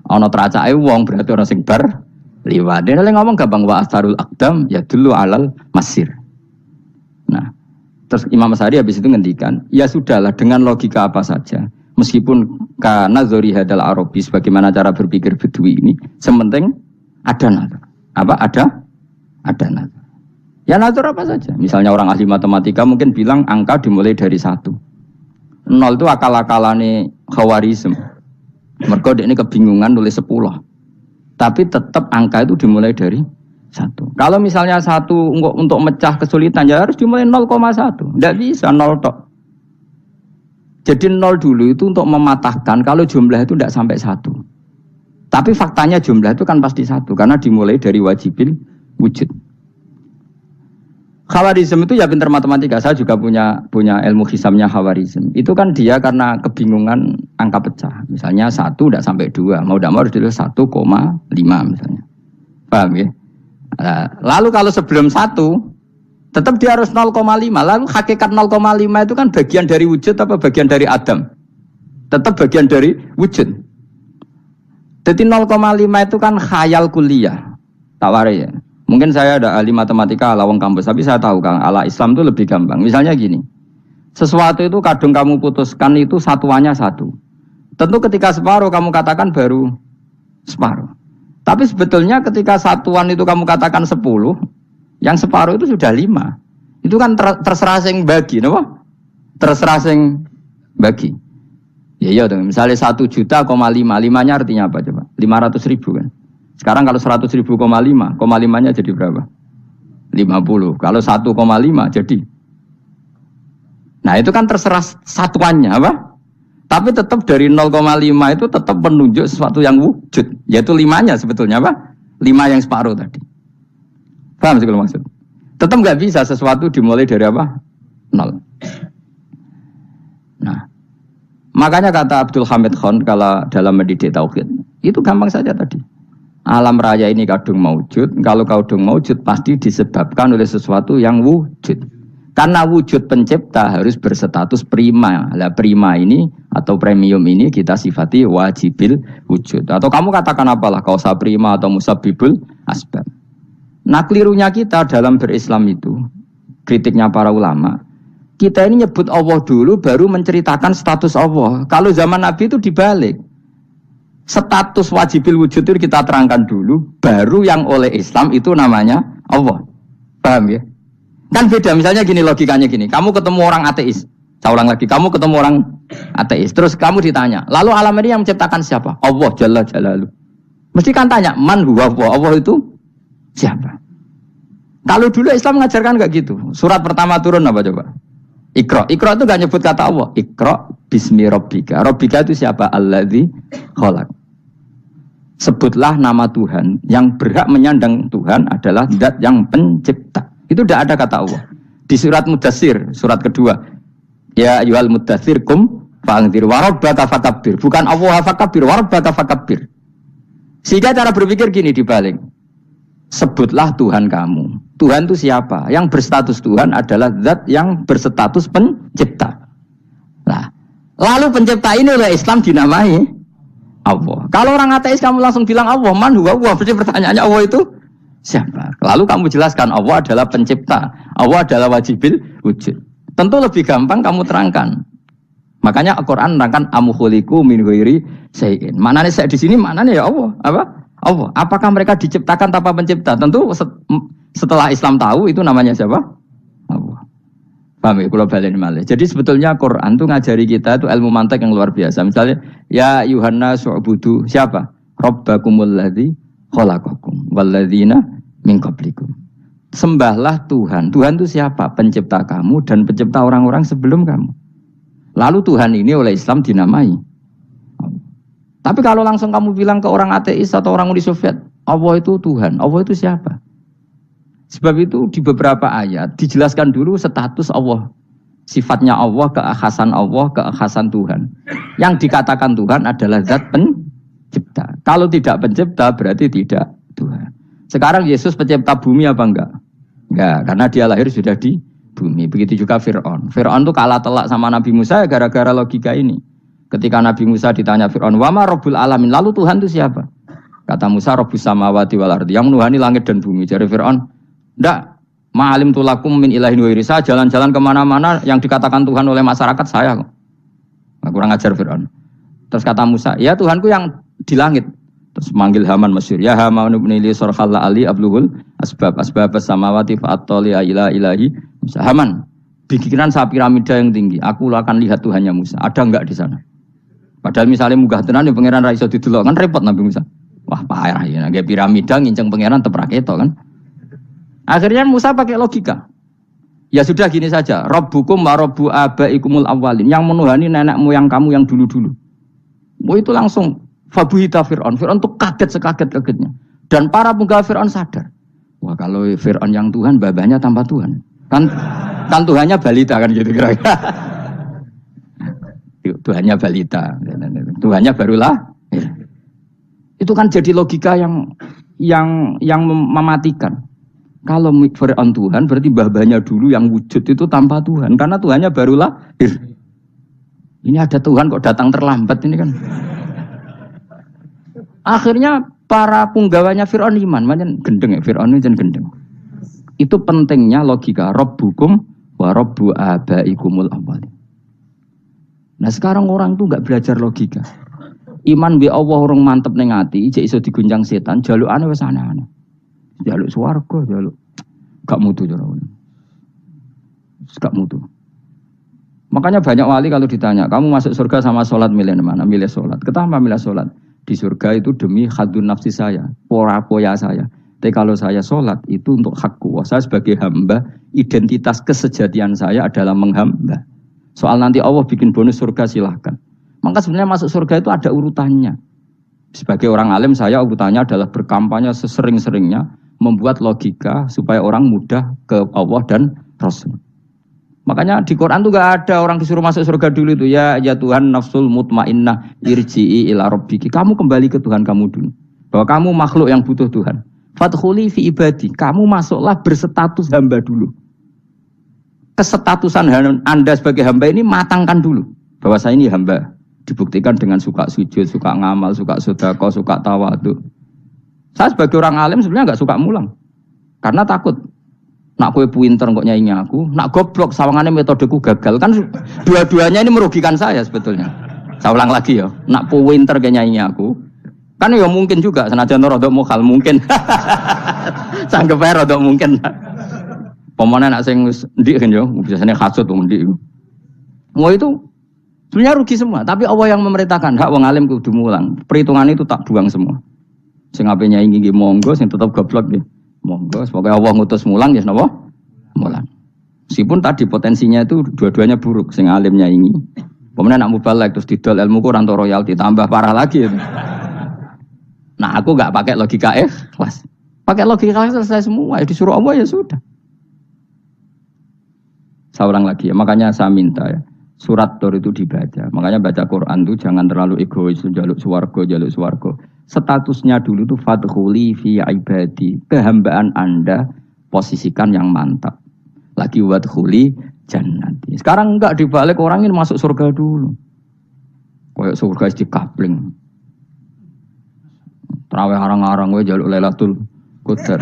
Ana teracake wong berarti ana sing bar liwat. Dene ngomong gampang wa atharul aqdam ya dulu alal masir. Nah, terus Imam Asy'ari habis itu ngendikan, ya sudahlah dengan logika apa saja. Meskipun karena zori hadal arabi bagaimana cara berpikir Bedui ini, sementing ada nazar. Apa ada nazar. Ya nazar apa saja. Misalnya orang ahli matematika mungkin bilang angka dimulai dari 1. 0 itu akal-akalane Khawarizm. Mergo ini kebingungan nulis 10. Tapi tetap angka itu dimulai dari 1. Kalau misalnya 1 untuk mecah kesulitan ya harus dimulai 0,1. Tidak bisa 0 tok. Jadi 0 dulu itu untuk mematahkan kalau jumlah itu tidak sampai 1. Tapi faktanya jumlah itu kan pasti 1 karena dimulai dari wajibil wujud. Khawarizm itu ya pintar matematika. Saya juga punya ilmu hisamnya Khawarizm. Itu kan dia karena kebingungan angka pecah. Misalnya 1 tidak sampai 2. Mau tidak mau harus ditulis 1,5 misalnya. Paham ya? Lalu kalau sebelum 1 tetap dia harus 0,5. Lalu hakikat 0,5 itu kan bagian dari wujud apa bagian dari Adam? Tetap bagian dari wujud. Jadi 0,5 itu kan khayal kuliah. Tak warai ya. Mungkin saya ada ahli matematika ala wong kampus, tapi saya tahu Kang, ala Islam itu lebih gampang. Misalnya gini. Sesuatu itu kadang kamu putuskan itu satuannya 1. Tentu ketika separuh kamu katakan baru separuh. Tapi sebetulnya ketika satuan itu kamu katakan 10, yang separuh itu sudah 5. Itu kan terserah sing bagi, napa? Terserah sing bagi. Ya iya dong, misalnya 1 juta, 5-nya artinya apa coba? 500 ribu kan. Sekarang kalau 100 ribu, 5-nya jadi berapa? 50. Kalau 1,5 jadi. Nah itu kan terserah satuannya apa? Tapi tetap dari 0,5 itu tetap menunjuk sesuatu yang wujud. Yaitu 5-nya sebetulnya apa? 5 yang separuh tadi. Paham sih kalau maksud? Tetap nggak bisa sesuatu dimulai dari apa? 0. Nah, makanya kata Abdul Hamid Khan kalau dalam mendidik tauhid, itu gampang saja tadi. Alam raya ini kadung maujud. Kalau kadung maujud pasti disebabkan oleh sesuatu yang wujud. Karena wujud pencipta harus berstatus prima. Lah prima ini atau premium ini kita sifati wajibil wujud. Atau kamu katakan apalah kausa prima atau musabibul asbab. Nah kelirunya kita dalam berislam itu, kritiknya para ulama, kita ini nyebut Allah dulu baru menceritakan status Allah. Kalau zaman Nabi itu dibalik. Status wajibil wujud itu kita terangkan dulu, baru yang oleh Islam itu namanya Allah. Paham ya? Kan beda, misalnya gini logikanya gini, kamu ketemu orang ateis, saya ulang lagi, kamu ketemu orang ateis, terus kamu ditanya, lalu alam ini yang menciptakan siapa? Allah Jalla Jalaluh. Mesti kan tanya, man huwa Allah itu siapa? Kalau dulu Islam mengajarkan enggak gitu. Surat pertama turun apa coba? Iqra. Iqra itu enggak nyebut kata Allah. Iqra bismi rabbika. Rabbika itu siapa? Alladzi khalaq. Sebutlah nama Tuhan. Yang berhak menyandang Tuhan adalah zat yang pencipta. Itu tidak ada kata Allah. Di surat Mudatsir, surat kedua. Ya ayyuhal mudatsir kum fa'anzir wa rabbaka fakabbir. Bukan Allah fakabbir, wa rabbaka fakabbir. Sehingga cara berpikir gini dibalik. Sebutlah Tuhan kamu. Tuhan itu siapa? Yang berstatus Tuhan adalah zat yang berstatus pencipta. Nah, lalu pencipta ini oleh Islam dinamai Allah. Kalau orang ateis kamu langsung bilang Allah, man huwa Allah. Berarti pertanyaannya Allah itu siapa? Lalu kamu jelaskan Allah adalah pencipta. Allah adalah wajibil wujud. Tentu lebih gampang kamu terangkan. Makanya Al-Qur'an menerangkan amu khuliqu min ghairi syai'in. Maknanya saya di sini maknanya ya Allah. Apa? Allah. Apakah mereka diciptakan tanpa pencipta? Tentu setelah Islam tahu itu namanya siapa? Allah. Paham ya? Kalau balik malih. Jadi sebetulnya Quran itu ngajari kita itu ilmu mantik yang luar biasa. Misalnya, ya Yuhanna su'budu siapa? Rabbakumul ladzi khalaqakum walladzina min qablikum. Sembahlah Tuhan. Tuhan itu siapa? Pencipta kamu dan pencipta orang-orang sebelum kamu. Lalu Tuhan ini oleh Islam dinamai. Tapi kalau langsung kamu bilang ke orang ateis atau orang Uni Soviet, Allah itu Tuhan. Allah itu siapa? Sebab itu di beberapa ayat dijelaskan dulu status Allah. Sifatnya Allah, keakhasan Allah, keakhasan Tuhan. Yang dikatakan Tuhan adalah zat pencipta. Kalau tidak pencipta berarti tidak Tuhan. Sekarang Yesus pencipta bumi apa enggak? Enggak, karena dia lahir sudah di bumi. Begitu juga Fir'aun. Fir'aun itu kalah telak sama Nabi Musa gara-gara logika ini. Ketika Nabi Musa ditanya Fir'aun, "Wama Rabbul Alamin?" Lalu Tuhan itu siapa? Kata Musa, Rabbus samawati wal ardi, yang menuhani langit dan bumi. Jadi Fir'aun, "Ndak, ma'alim tulakum min ilahin wairi." Saya jalan-jalan kemana-mana yang dikatakan Tuhan oleh masyarakat saya kok. Nah, kurang ajar Fir'aun. Terus kata Musa, "Ya Tuhanku yang di langit." Terus manggil Haman Masyur, "Ya Haman ibn li sarhalla ali abluhul asbab samawati fa'attali ila ilahi Musa." Haman, bikinan saya piramida yang tinggi. Aku akan lihat Tuhannya Musa. Ada enggak di sana? Padahal misalnya munggah tenan ya pangeran ra iso didelok kan repot Nabi Musa. Wah, parah ya nggih piramida nginceng pangeran teprak ketok kan. Akhirnya Musa pakai logika. Ya sudah gini saja, Rabbukum wa rabbu abaikumul awwalin, yang menuhani nenek moyang kamu yang dulu-dulu. Oh itu langsung fabuhita Fir'aun. Fir'aun tuh kaget sekaget-kagetnya. Dan para penggawa Fir'aun sadar. Wah kalau Fir'aun yang Tuhan, babanya tanpa Tuhan. Kan Tuhannya balita kan gitu kira-kira. Tuhannya balita, Tuhannya barulah. Itu kan jadi logika yang mematikan. Kalau Fir'aun Tuhan berarti babanya dulu yang wujud itu tanpa Tuhan, karena Tuhannya barulah. Ini ada Tuhan kok datang terlambat ini kan. Akhirnya para punggawanya Fir'aun iman, macam gendeng ya Fir'aun ini gendeng. Itu pentingnya logika Rabbukum wa rabbu abaikumul awwalin. Nah sekarang orang tuh nggak belajar logika. Iman bi Allah orang mantep ning ati, jek iso diguncang setan, jalukane wis aneh-aneh. Jaluk swarga, jaluk gak mutu cara ngono. Gak mutu. Makanya banyak wali kalau ditanya, kamu masuk surga sama sholat milih mana? Milih sholat. Kenapa milih sholat? Di surga itu demi khadun nafsi saya, poya saya. Tapi kalau saya sholat itu untuk hakku. Saya sebagai hamba, identitas kesejatian saya adalah menghamba. Soal nanti Allah bikin bonus surga silahkan. Maka sebenarnya masuk surga itu ada urutannya. Sebagai orang alim saya urutannya adalah berkampanye sesering-seringnya, membuat logika supaya orang mudah ke Allah dan Rasul. Makanya di Quran tuh gak ada orang disuruh masuk surga dulu itu. Ya Tuhan nafsul mutmainnah irji'i ila rabbiki. Kamu kembali ke Tuhan kamu dulu. Bahwa kamu makhluk yang butuh Tuhan. Fadkhuli fi ibadi. Kamu masuklah berstatus hamba dulu. Kesetatusan Anda sebagai hamba ini matangkan dulu. Bahwa saya ini hamba. Dibuktikan dengan suka sujud, suka ngamal, suka sedekah, suka tawadhu. Saya sebagai orang alim sebenarnya nggak suka mulang. Karena takut. Nak kue pinter kok nyanyi aku, nak goblok sawangannya metodeku gagal. Kan dua-duanya ini merugikan saya sebetulnya. Saya ulang lagi ya. Nak pinter kayak nyanyi aku. Kan ya mungkin juga senajan rodok mokal mungkin. Sanggep ae rodok mungkin. Pemane nak sing ndik kan yo, biasanya hasud wong ndik. Mau itu sebenarnya rugi semua, tapi Allah yang memerintahkan hak wong alim kudu mulang. Perhitungan itu tak buang semua. Sing ape nyanyi nggih monggo, sing tetep goblok nggih monggo. Semoga Allah ngutus mulang ya napa? Mulang. Meskipun tadi potensinya itu dua-duanya buruk, sing alim nyanyi. Pemane nak mubalek terus didol ilmu Quran to royalti tambah parah lagi. Nah aku nggak pakai logika ikhlas, pakai logika selesai semua. Disuruh Allah ya sudah. Saya ulang lagi ya, makanya saya minta ya, surat Tur itu dibaca. Makanya baca Quran itu jangan terlalu egois, jaluk swarga. Statusnya dulu itu fadkhuli fi ibadi, kehambaan Anda posisikan yang mantap. Lagi wadkhuli jannati. Sekarang enggak dibalik, orang ini masuk surga dulu. Kayak surga di kapling. Terawih arang-arang we jaluk Lailatul Qadar.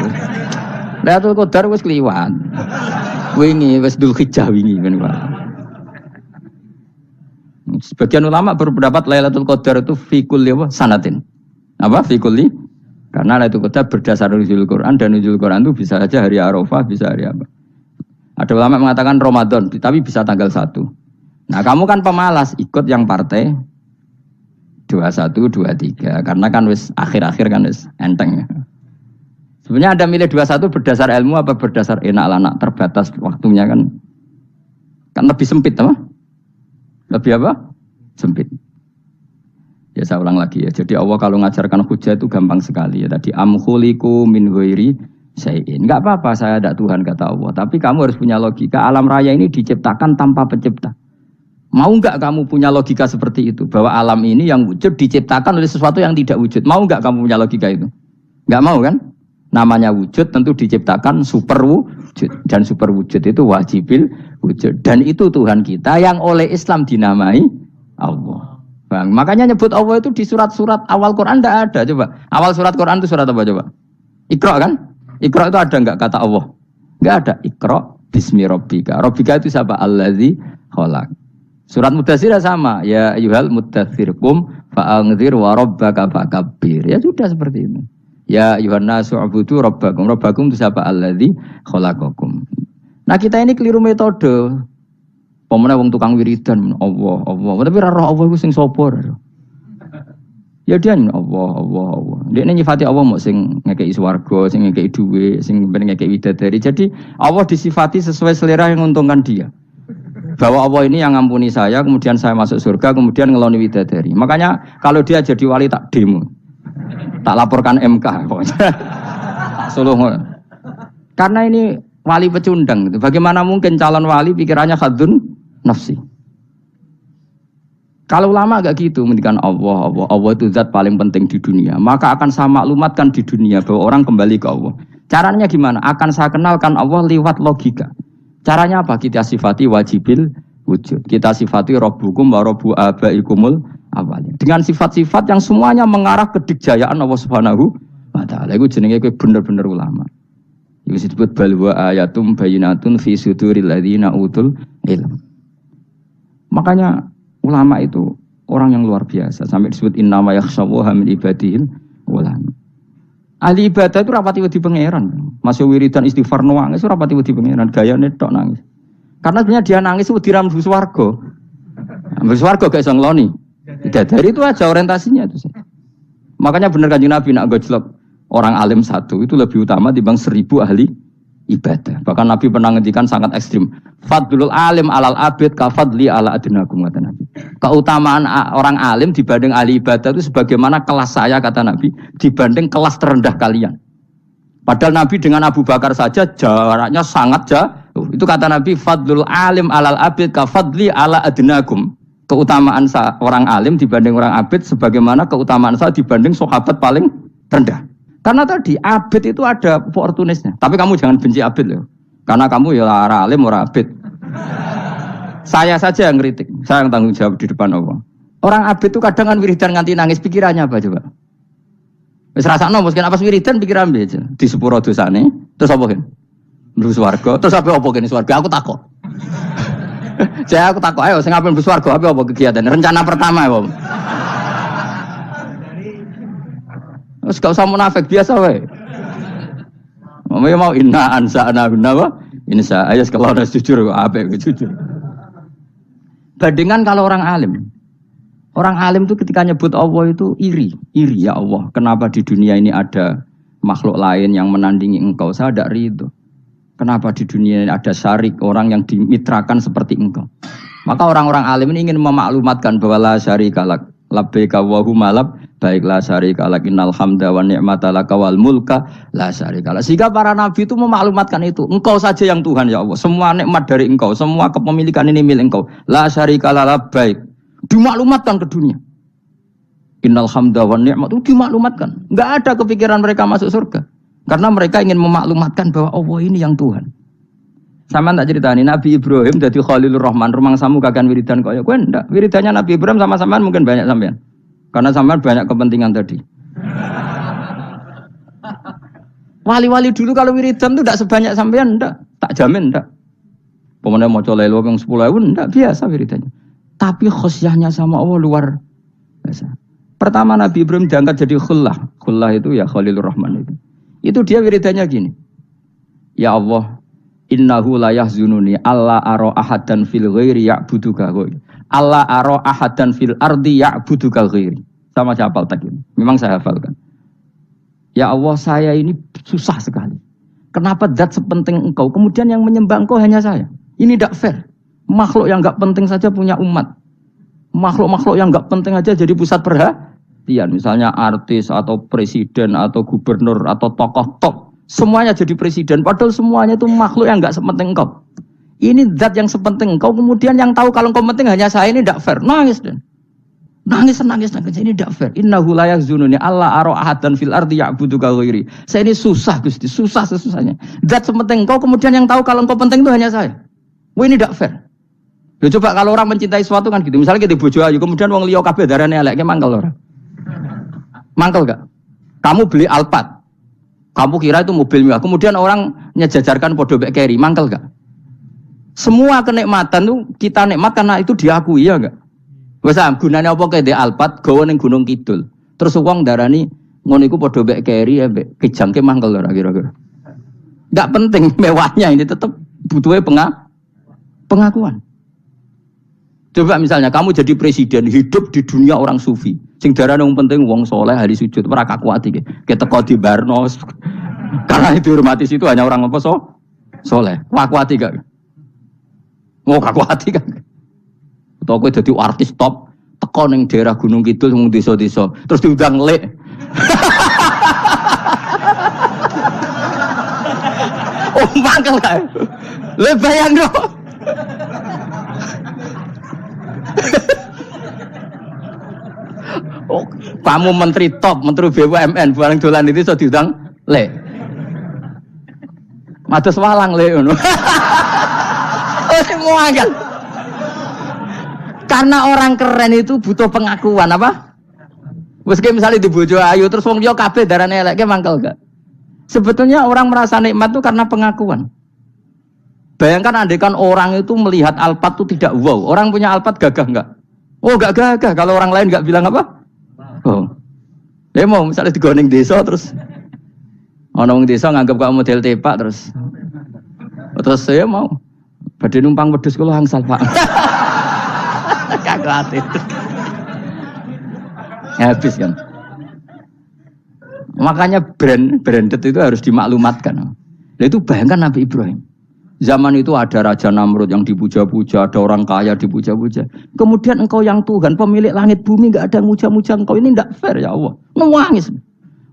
Lailatul Qadar wis kliwat. Wingi wis Dzulhijjah wingi kan Pak. Sebagian ulama berpendapat Lailatul Qadar itu fi kulli sanatin. Apa fi kulli? Karena Lailatul Qadar berdasar nuzul Quran, dan nuzul Quran itu bisa saja hari Arafah, bisa hari apa. Ada ulama mengatakan Ramadan, tapi bisa tanggal 1. Nah, kamu kan pemalas ikut yang partai 21, 23 karena kan wis akhir-akhir kan wis enteng. Sebenarnya Anda milih 21 berdasar ilmu apa berdasar enak anak terbatas waktunya kan lebih sempit apa? Lebih apa? Sempit. Ya saya ulang lagi ya. Jadi Allah kalau ngajarkan hujah itu gampang sekali ya. Tadi amkhuliku min ghairi syai'in. Enggak apa-apa saya ada Tuhan kata Allah, tapi kamu harus punya logika. Alam raya ini diciptakan tanpa pencipta. Mau enggak kamu punya logika seperti itu? Bahwa alam ini yang wujud diciptakan oleh sesuatu yang tidak wujud. Mau enggak kamu punya logika itu? Enggak mau kan? Namanya wujud tentu diciptakan super wujud. Dan super wujud itu wajibil wujud. Dan itu Tuhan kita yang oleh Islam dinamai Allah. Bang, makanya nyebut Allah itu di surat-surat awal Quran enggak ada. Coba. Awal surat Quran itu surat apa coba? Iqra kan? Iqra itu ada enggak kata Allah? Enggak ada. Iqra bismi rabbika. Rabbika itu siapa? Allazi khalaq. Surat Mudaththir sama, ya ayyuhal mudaththir qum fa'anzir wa rabbaka fakabbir. Ya sudah seperti itu. Ya ayyuhan nasu ubudu rabbakum. Rabbakum itu siapa? Allazi khalaqakum. Nah, kita ini keliru metode. Pemene wong tukang wiridan Allah. Tapi ra roh Allah iku sing sapa? Ya dia Allah. Dia nyifati Allah mau sing ngekeki swarga, sing ngekeki dhuwit, sing ben ngekeki widadari. Jadi Allah disifati sesuai selera yang menguntungkan dia. Bahwa Allah ini yang ngampuni saya, kemudian saya masuk surga, kemudian ngeloni widadari. Makanya kalau dia jadi wali tak demo, tak laporkan MK. Suluh. Karena ini wali pecundang. Bagaimana mungkin calon wali pikirannya khadun nafsi? Kalau ulama agak gitu, mendikan Allah itu zat paling penting di dunia. Maka akan saya maklumatkan di dunia bahwa orang kembali ke Allah. Caranya gimana? Akan saya kenalkan Allah lewat logika. Caranya apa? Kita sifati wajibil wujud. Kita sifati rabbukum wa rabbu abaikumul awalin. Dengan sifat-sifat yang semuanya mengarah ke dikjayaan Allah Subhanahu wa taala. Iku jenenge kowe bener-bener ulama. Iku disebut balwa ayatum bayyinatun fi suduril ladzina utul ilm. Makanya ulama itu orang yang luar biasa. Sampai disebut innama yakhshawaha min ibadihil ulama. Ahli ibadah itu rapati wedi pangeran. Masih wiridan istighfar nangis itu rapati wedi pangeran, gayane tok nangis. Karena sebenarnya dia nangis wedi ra mlebu swarga. Mlebu swarga gak iso ngloni. Dari itu aja orientasinya itu sih. Makanya bener Kanjeng Nabi nak gojlok orang alim satu itu lebih utama dibanding 1000 ahli ibadah. Bahkan Nabi pernah ngendikan sangat ekstrim. Fadlul alim alal abid ka fadli ala adnakum kata Nabi. Keutamaan orang alim dibanding ahli ibadah itu sebagaimana kelas saya kata Nabi dibanding kelas terendah kalian. Padahal Nabi dengan Abu Bakar saja jaraknya sangat jauh. Itu kata Nabi fadlul alim alal abid ka fadli ala adnakum. Keutamaan orang alim dibanding orang abid sebagaimana keutamaan saya dibanding sahabat paling rendah. Karena tadi abid itu ada opportunisnya. Tapi kamu jangan benci abid loh. Karena kamu ya ora alim ora abid. Saya saja yang kritik. Saya yang tanggung jawab di depan Allah. Orang abid itu kadang kan wiridan nganti nangis, pikirannya apa coba? Wis rasakno mungkin apa wiridan pikiran aja. Di sepuro dosane, terus apa kan? Mlebu swarga, terus apa kene swarga? Aku takok. Saya aku takok, ayo sing ape mlebu swarga apa kegiatan? Rencana pertama apa? Terus gak usah munafik biasa wae. Mau inna ansa'na apa? Insya ayo kalau udah jujur apik jujur. Bandingan kalau orang alim. Orang alim itu ketika nyebut Allah itu iri ya Allah. Kenapa di dunia ini ada makhluk lain yang menandingi engkau? Saya tidak ridho. Kenapa di dunia ini ada syarik orang yang dimitrakan seperti engkau? Maka orang-orang alim ini ingin memaklumatkan bahwa la syarika lak, labbaika wa huma lab, baiklah syarika lak, innal hamda wa ni'mata laka wal mulka la syarika lak. Sehingga para nabi itu memaklumatkan itu. Engkau saja yang Tuhan ya Allah. Semua nikmat dari engkau, semua kepemilikan ini milik engkau. La syarika lak labbaik. Dimaklumatkan ke dunia. Innal hamda wa ni'mat itu dimaklumatkan. Enggak ada kepikiran mereka masuk surga. Karena mereka ingin memaklumatkan bahwa Allah ini yang Tuhan. Sama tak ceritani Nabi Ibrahim jadi Khalilur Rahman, rumangsamu kagan wiridan kaya kowe ndak. Wiridannya Nabi Ibrahim sama-sama mungkin banyak sampean. Karena sampean banyak kepentingan tadi. Wali-wali dulu kalau wiridan itu tidak sebanyak sampean ndak. Tak jamin ndak. Pemenang maca lelo yang 10.000 ndak biasa wiridannya. Tapi khosyahnya sama Allah luar biasa. Pertama Nabi Ibrahim diangkat jadi khullah. Khullah itu ya Khalilur Rahman itu. Itu dia wiridannya gini. Ya Allah, innahu la yahzununi alla ara ahadan fil ghairi ya'buduka ghairi. Alla ara ahadan fil ardi ya'buduka ghairi. Sama saya hafal tadi. Memang saya hafalkan. Ya Allah, saya ini susah sekali. Kenapa zat sepenting engkau, kemudian yang menyembah engkau hanya saya? Ini tidak fair. Makhluk yang enggak penting saja punya umat. Makhluk-makhluk yang enggak penting aja jadi pusat perhatian. Misalnya artis atau presiden atau gubernur atau tokoh top. Semuanya jadi presiden. Padahal semuanya itu makhluk yang enggak sepenting engkau. Ini zat yang sepenting engkau. Kemudian yang tahu kalau engkau penting hanya saya, ini tidak fair. Nangis dan nangis. Ini tidak fair. Innahu la yahzununi alla ara ahadan fil ardi ya'buduka ghairi. Saya ini susah Gusti. Susah sesusahnya. Zat sepenting engkau. Kemudian yang tahu kalau engkau penting itu hanya saya. Wah ini tidak fair. Ya coba kalau orang mencintai sesuatu kan gitu. Misalnya kita bojo ayu, kemudian wong liya kabeh darane elek, mangkel ora? Mangkel gak? Kamu beli Alphard. Kamu kira itu mobil mewah. Kemudian orang nyejajarkan podo mek keri, mangkel gak? Semua kenikmatan itu kita nikmat karena itu diakui ya enggak? Wes gunane apa kaya ndek Alphard gawa ning Gunung Kidul. Terus wong darani ngono iku podo mek keri ambek kejangke mangkel ora kira-kira. Enggak penting mewahnya, ini tetap butuhnya pengakuan. Coba misalnya kamu jadi presiden, hidup di dunia orang sufi. Sing darane wong penting wong soleh ahli sujud, ora kakuati ke teko di Barnos. Karena itu dihormati situ hanya orang apa soleh. Kakuati gak? Mau kakuati kan? Atau kowe dadi artis top, teko ning daerah Gunung Kidul wong desa-desa, terus diundang lek. Oh, mangkel kae. Le bayang dong. Oh, kamu menteri top, menteri BUMN, barang dolan itu so diundang le. Mados walang le ngono. Oh, semua kan. Karena orang keren itu butuh pengakuan apa? Wes misalnya di bojo ayu terus wong liya kabeh darane elek mangkel gak? Sebetulnya orang merasa nikmat itu karena pengakuan. Bayangkan andaikan orang itu melihat Alphard itu tidak wow. Orang punya Alphard gagah enggak? Oh enggak gagah. Kalau orang lain enggak bilang apa? Oh. Ya mau misalnya di Gunung desa terus orang desa nganggap kamu model tepak terus saya mau badhe numpang wedhus kula angsal Pak. Kagak hati. Habis kan. Makanya branded itu harus dimaklumatkan. Nah, itu bayangkan Nabi Ibrahim. Zaman itu ada Raja Namrud yang dipuja-puja, ada orang kaya dipuja-puja. Kemudian engkau yang Tuhan, pemilik langit bumi, enggak ada muja-muja engkau. Ini enggak fair ya Allah. Nangis.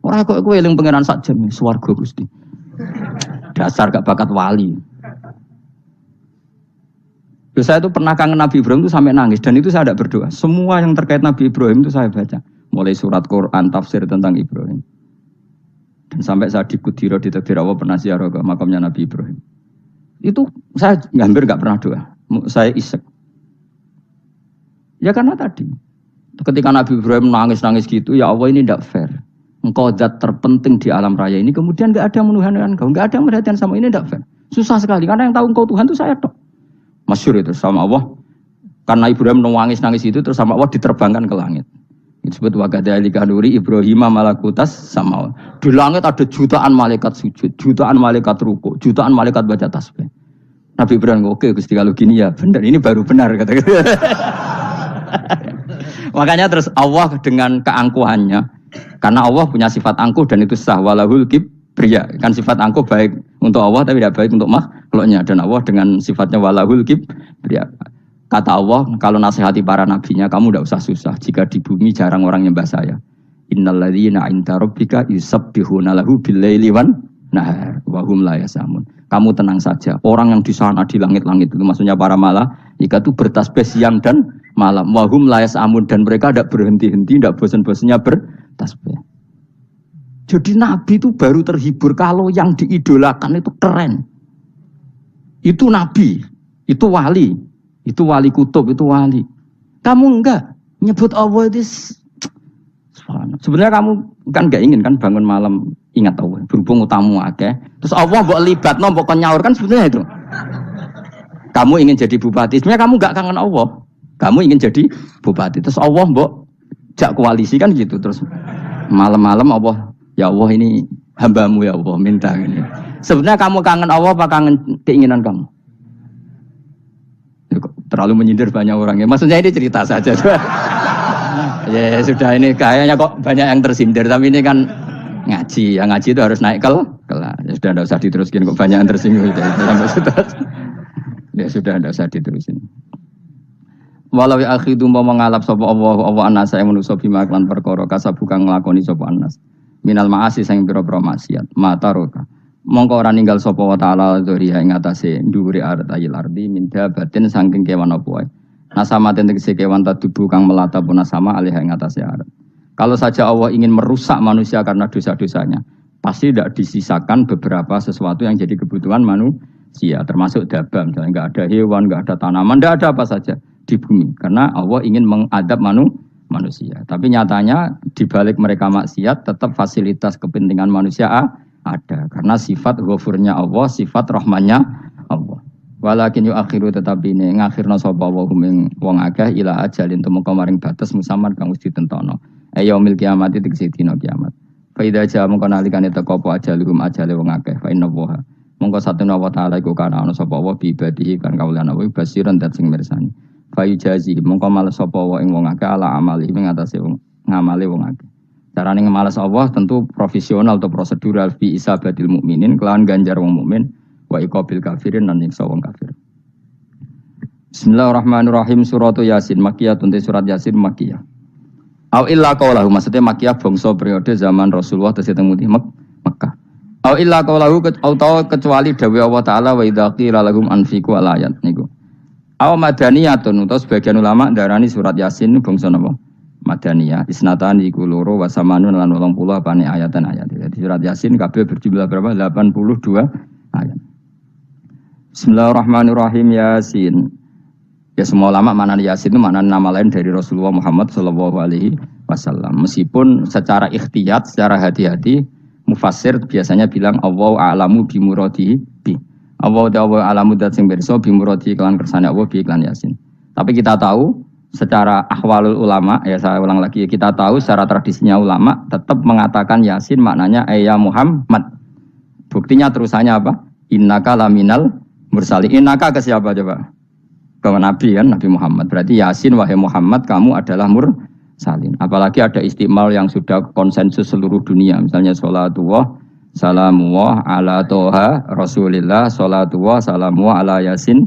Orang kok kowe eling pangeran sak jam swarga Gusti. Dasar gak bakat wali. Saya itu pernah kangen Nabi Ibrahim itu sampai nangis dan itu saya tidak berdoa. Semua yang terkait Nabi Ibrahim itu saya baca. Mulai surat Quran, tafsir tentang Ibrahim. Dan sampai saya di Kudiro di Takdir Allah pernah ziarah ke makamnya Nabi Ibrahim. Itu saya hampir nggak pernah doa. Saya isek. Ya karena tadi. Ketika Nabi Ibrahim nangis-nangis gitu, ya Allah ini tidak fair. Engkau zat terpenting di alam raya ini, kemudian nggak ada menuhankan engkau, nggak ada perhatian sama ini, tidak fair. Susah sekali, karena yang tahu engkau Tuhan itu saya tok. Masyhur itu sama Allah. Karena Ibrahim nangis-nangis itu, terus sama Allah diterbangkan ke langit. Disebut wakadzalika nuri Ibrahim malakutas sama. Di langit ada jutaan malaikat sujud, jutaan malaikat ruku, jutaan malaikat baca tasbih. Nabi Ibrahim oke Gusti kalau gini ya benar, ini baru benar kata-kata. Makanya terus Allah dengan keangkuhannya, karena Allah punya sifat angkuh dan itu sah walahul kibriya. Kan sifat angkuh baik untuk Allah tapi tidak baik untuk makhluknya, dan Allah dengan sifatnya walahul kibriya. Kata Allah, kalau nasihati para nabinya, kamu tidak usah susah. Jika di bumi jarang orang nyembah saya. Innalladzina 'inda rabbika yusabbihuna lahu bil-laili wan nahar wa hum la yasamun. Kamu tenang saja. Orang yang di sana di langit-langit itu maksudnya para malaikat itu bertasbih siang dan malam. Wa hum la yasamun, dan mereka tidak berhenti-henti, tidak bosan-bosannya bertasbih. Jadi nabi itu baru terhibur kalau yang diidolakan itu keren. Itu nabi, itu wali. Itu wali kutub, itu wali. Kamu enggak nyebut Allah itu. Sebenarnya kamu kan enggak ingin kan bangun malam ingat Allah. Berhubung utamu akeh. Terus Allah mbok libatno, mbok nyaur kan sebetulnya itu. Kamu ingin jadi bupati. Sebenarnya kamu enggak kangen Allah. Kamu ingin jadi bupati. Terus Allah mbok jak koalisi kan gitu. Terus malam-malam Allah, ya Allah ini hambamu ya Allah minta gini. Sebenarnya kamu kangen Allah apa kangen keinginan kamu? Terlalu menyindir banyak orang ya. Maksudnya ini cerita saja. Ya sudah, ini kayaknya kok banyak yang tersindir. Tapi ini kan ngaji. Yang ngaji itu harus naik kelas. Ya sudah, tidak usah diteruskin kok banyak yang tersinggung. Ya sudah, tidak usah diterusin. Walau akhidu mau mengalap sapa Allah anasa yang manusa bima lan perkara kasabuka nglakoni sapa anas. Minal ma'asi sing pira-pira maksiat. Mata roka. Mongko ora ninggal sapa wa ta'ala dzuriya ing atase dhuwure ayil ardi minda batin saking kewan apa wae. Nasama tegese kewan tadubu kang melata punasama alih ing atase arat. Kalau saja Allah ingin merusak manusia karena dosa-dosanya, pasti tidak disisakan beberapa sesuatu yang jadi kebutuhan manusia, termasuk dabam, misalnya enggak ada hewan, enggak ada tanaman, enggak ada apa saja di bumi, karena Allah ingin mengadab manusia. Tapi nyatanya di balik mereka maksiat tetap fasilitas kepentingan manusia ada, karena sifat ghafurnya Allah, sifat rahmannya Allah. Walakin yuakhiru tetapi ini ngakhirna sapa wa hum wong akeh ila ajalin tumeka maring batas musamman kang wis ditentono. Yaumil kiamat tegese dina kiamat. Fa idza jaa mongko nalikane teka apa ajaluhum ajale wong akeh fa inna wa mongko satuna wa ta'ala iku kana ana sapa wa bi ibadihi kan kawulana wa basiran dat sing mirsani. Fa yujazi mongko males sapa wa ing wong akeh ala amali ing atase wong ngamale wong akeh. Carane ngemalas Allah tentu profesional atau prosedural fi isabatil mukminin kelawan ganjar wong mukmin wa iqabil kafirin lan nyiksa wong kafir. Bismillahirrahmanirrahim. Surat Yasin Makkiyah, surat Yasin Makkiyah. Au illa qaulahu, maksudnya Makkiyah bangsa periode zaman Rasulullah tesih teng Mekah. Au illa qaulahu kecuali dawuh Allah taala wa idza qila lahum anfiqu alayat niku. Au madaniyatun utawa sebagian ulama darani surat Yasin bangsa napa? Madaniyah, isnatan iku loro wa samanun lan 80 apane ayatan ayat. Jadi surat Yasin kabeh berjumlah berapa? 82 ayat. Bismillahirrahmanirrahim. Yasin. Ya semua ulama makna Yasin itu makna nama lain dari Rasulullah Muhammad sallallahu alaihi wasallam. Meskipun secara ikhtiyat, secara hati-hati mufassir biasanya bilang Allahu a'lamu bi muradihi bi. Allahu a'lamu dat sing pirsa bi muradihi kelan kersane Allah bi iklan Yasin. Tapi kita tahu secara ahwalul ulama, ya saya ulang lagi, kita tahu secara tradisinya ulama tetap mengatakan Yasin maknanya ya Muhammad. Buktinya terusannya apa? Innaka laminal mursalin. Innaka ke siapa coba? Ke Nabi kan, Nabi Muhammad. Berarti Yasin wahai Muhammad kamu adalah mursalin. Apalagi ada istimal yang sudah konsensus seluruh dunia. Misalnya sholatullah, salamullah ala toha rasulillah, sholatullah, salamullah ala Yasin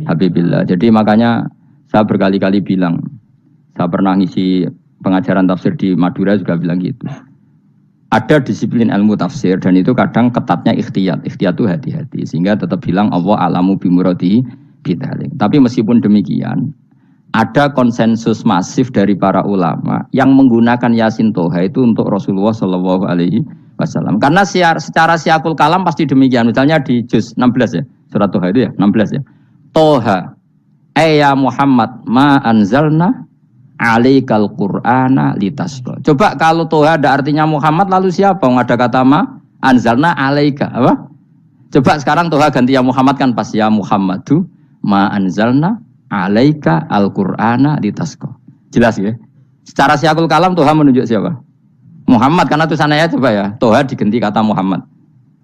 habibillah. Jadi makanya saya berkali-kali bilang, saya pernah ngisi pengajaran tafsir di Madura juga bilang gitu. Ada disiplin ilmu tafsir dan itu kadang ketatnya ikhtiyat. Ikhtiyat itu hati-hati. Sehingga tetap bilang Allah alamu bimuradihi bidhalik. Tapi meskipun demikian, ada konsensus masif dari para ulama yang menggunakan Yasin Toha itu untuk Rasulullah Shallallahu Alaihi wasallam. Karena secara siakul kalam pasti demikian. Misalnya di juz 16 ya, surat Toha itu ya, 16 ya. Toha, ya Muhammad, ma anzalna alaikal Qur'ana litasqa. Coba kalau Toha ada artinya Muhammad, lalu siapa? Ada kata ma anzalna alaika, apa? Coba sekarang Toha ganti ya Muhammad kan pas ya Muhammadu ma anzalna alaika al-Qur'ana litasqa. Jelas ya? Secara siakul kalam Toha menunjuk siapa? Muhammad, karena tulisannya coba ya, Toha diganti kata Muhammad.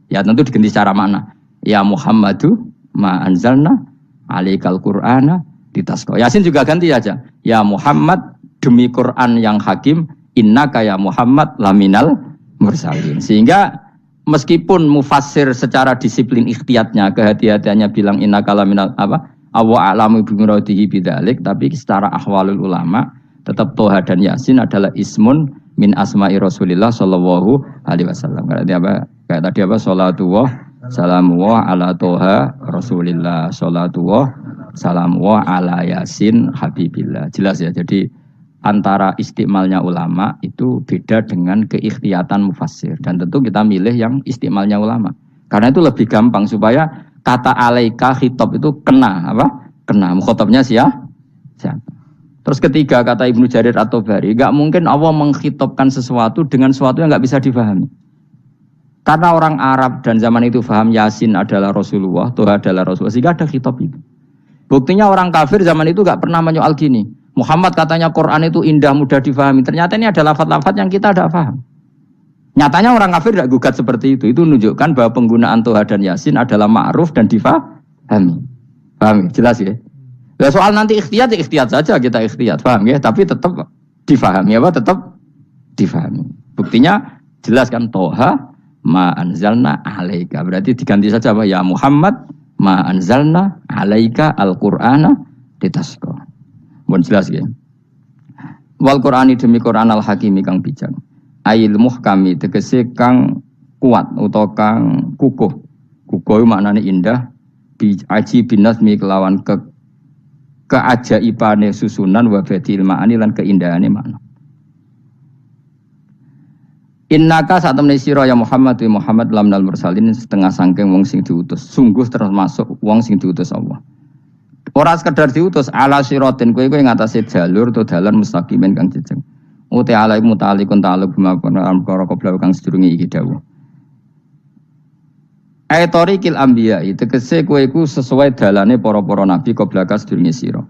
Ya tentu diganti secara makna. Ya Muhammadu ma anzalna alaikal Qur'ana litasqa. Yasin juga ganti aja. Ya Muhammad demi Quran yang hakim, innaka ya Muhammad laminal mursalin. Sehingga meskipun mufassir secara disiplin ikhtiyatnya, kehati-hatiannya bilang innaka laminal apa? Awa a'lamu bimuradihi bidzalik, tapi secara ahwalul ulama tetap Toha dan Yasin adalah ismun min asma'i Rasulillah sallallahu alaihi wasallam. Kayak tadi apa? Salatullah salamullah ala Toha Rasulillah, salatullah salamullah ala Yasin habibillah. Jelas ya. Jadi antara istimalnya ulama itu beda dengan keikhtiyatan mufassir, dan tentu kita milih yang istimalnya ulama. Karena itu lebih gampang supaya kata alaika khitab itu kena apa? Kena mukhatabnya siapa? Terus ketiga kata Ibnu Jarir At-Tabari, enggak mungkin Allah mengkhitobkan sesuatu dengan sesuatu yang enggak bisa difahami. Karena orang Arab dan zaman itu paham Yasin adalah Rasulullah, Toha adalah Rasulullah, sehingga ada khitab itu. Buktinya orang kafir zaman itu enggak pernah menyoal gini. Muhammad katanya Quran itu indah, mudah difahami. Ternyata ini ada lafaz-lafaz yang kita tidak paham. Nyatanya orang kafir tidak gugat seperti itu. Itu menunjukkan bahwa penggunaan Toha dan Yasin adalah ma'ruf dan difahami. Paham? Jelas ya? Ya, soal nanti ikhtiyat, ya ikhtiyat saja kita ikhtiyat, paham ya? Tapi tetap difahami apa? Tetap difahami. Buktinya jelas kan Toha ma anzalna alaika. Berarti diganti saja apa? Ya Muhammad ma anzalna alaika al-Qur'ana litasqa. Mohon jelas ya. Wal Qur'ani demi Qur'an al-Hakimi kang bijak. Ail muhkami tegese kang kuat utawa kang kukuh. Kukuh maknane indah, bi aji binasmi kelawan keajaibane susunan wa badil ma'ani lan keindahane makna. Innaka saat temene sira ya Muhammad wa Muhammad lamnal mursalin setengah sangking wong sing diutus. Sungguh termasuk wong sing diutus Allah. Ora sekedar diutus ala siratin kowe ngatasi jalur to dalan mustaqimin kang jejeg. Uti ala mutalikun ta'aluk bima perkara qabla kang sedurunge iki dawuh. Aitorikil anbiya tegese kowe iku sesuai dalane para-para nabi qoblaka sedurunge sira.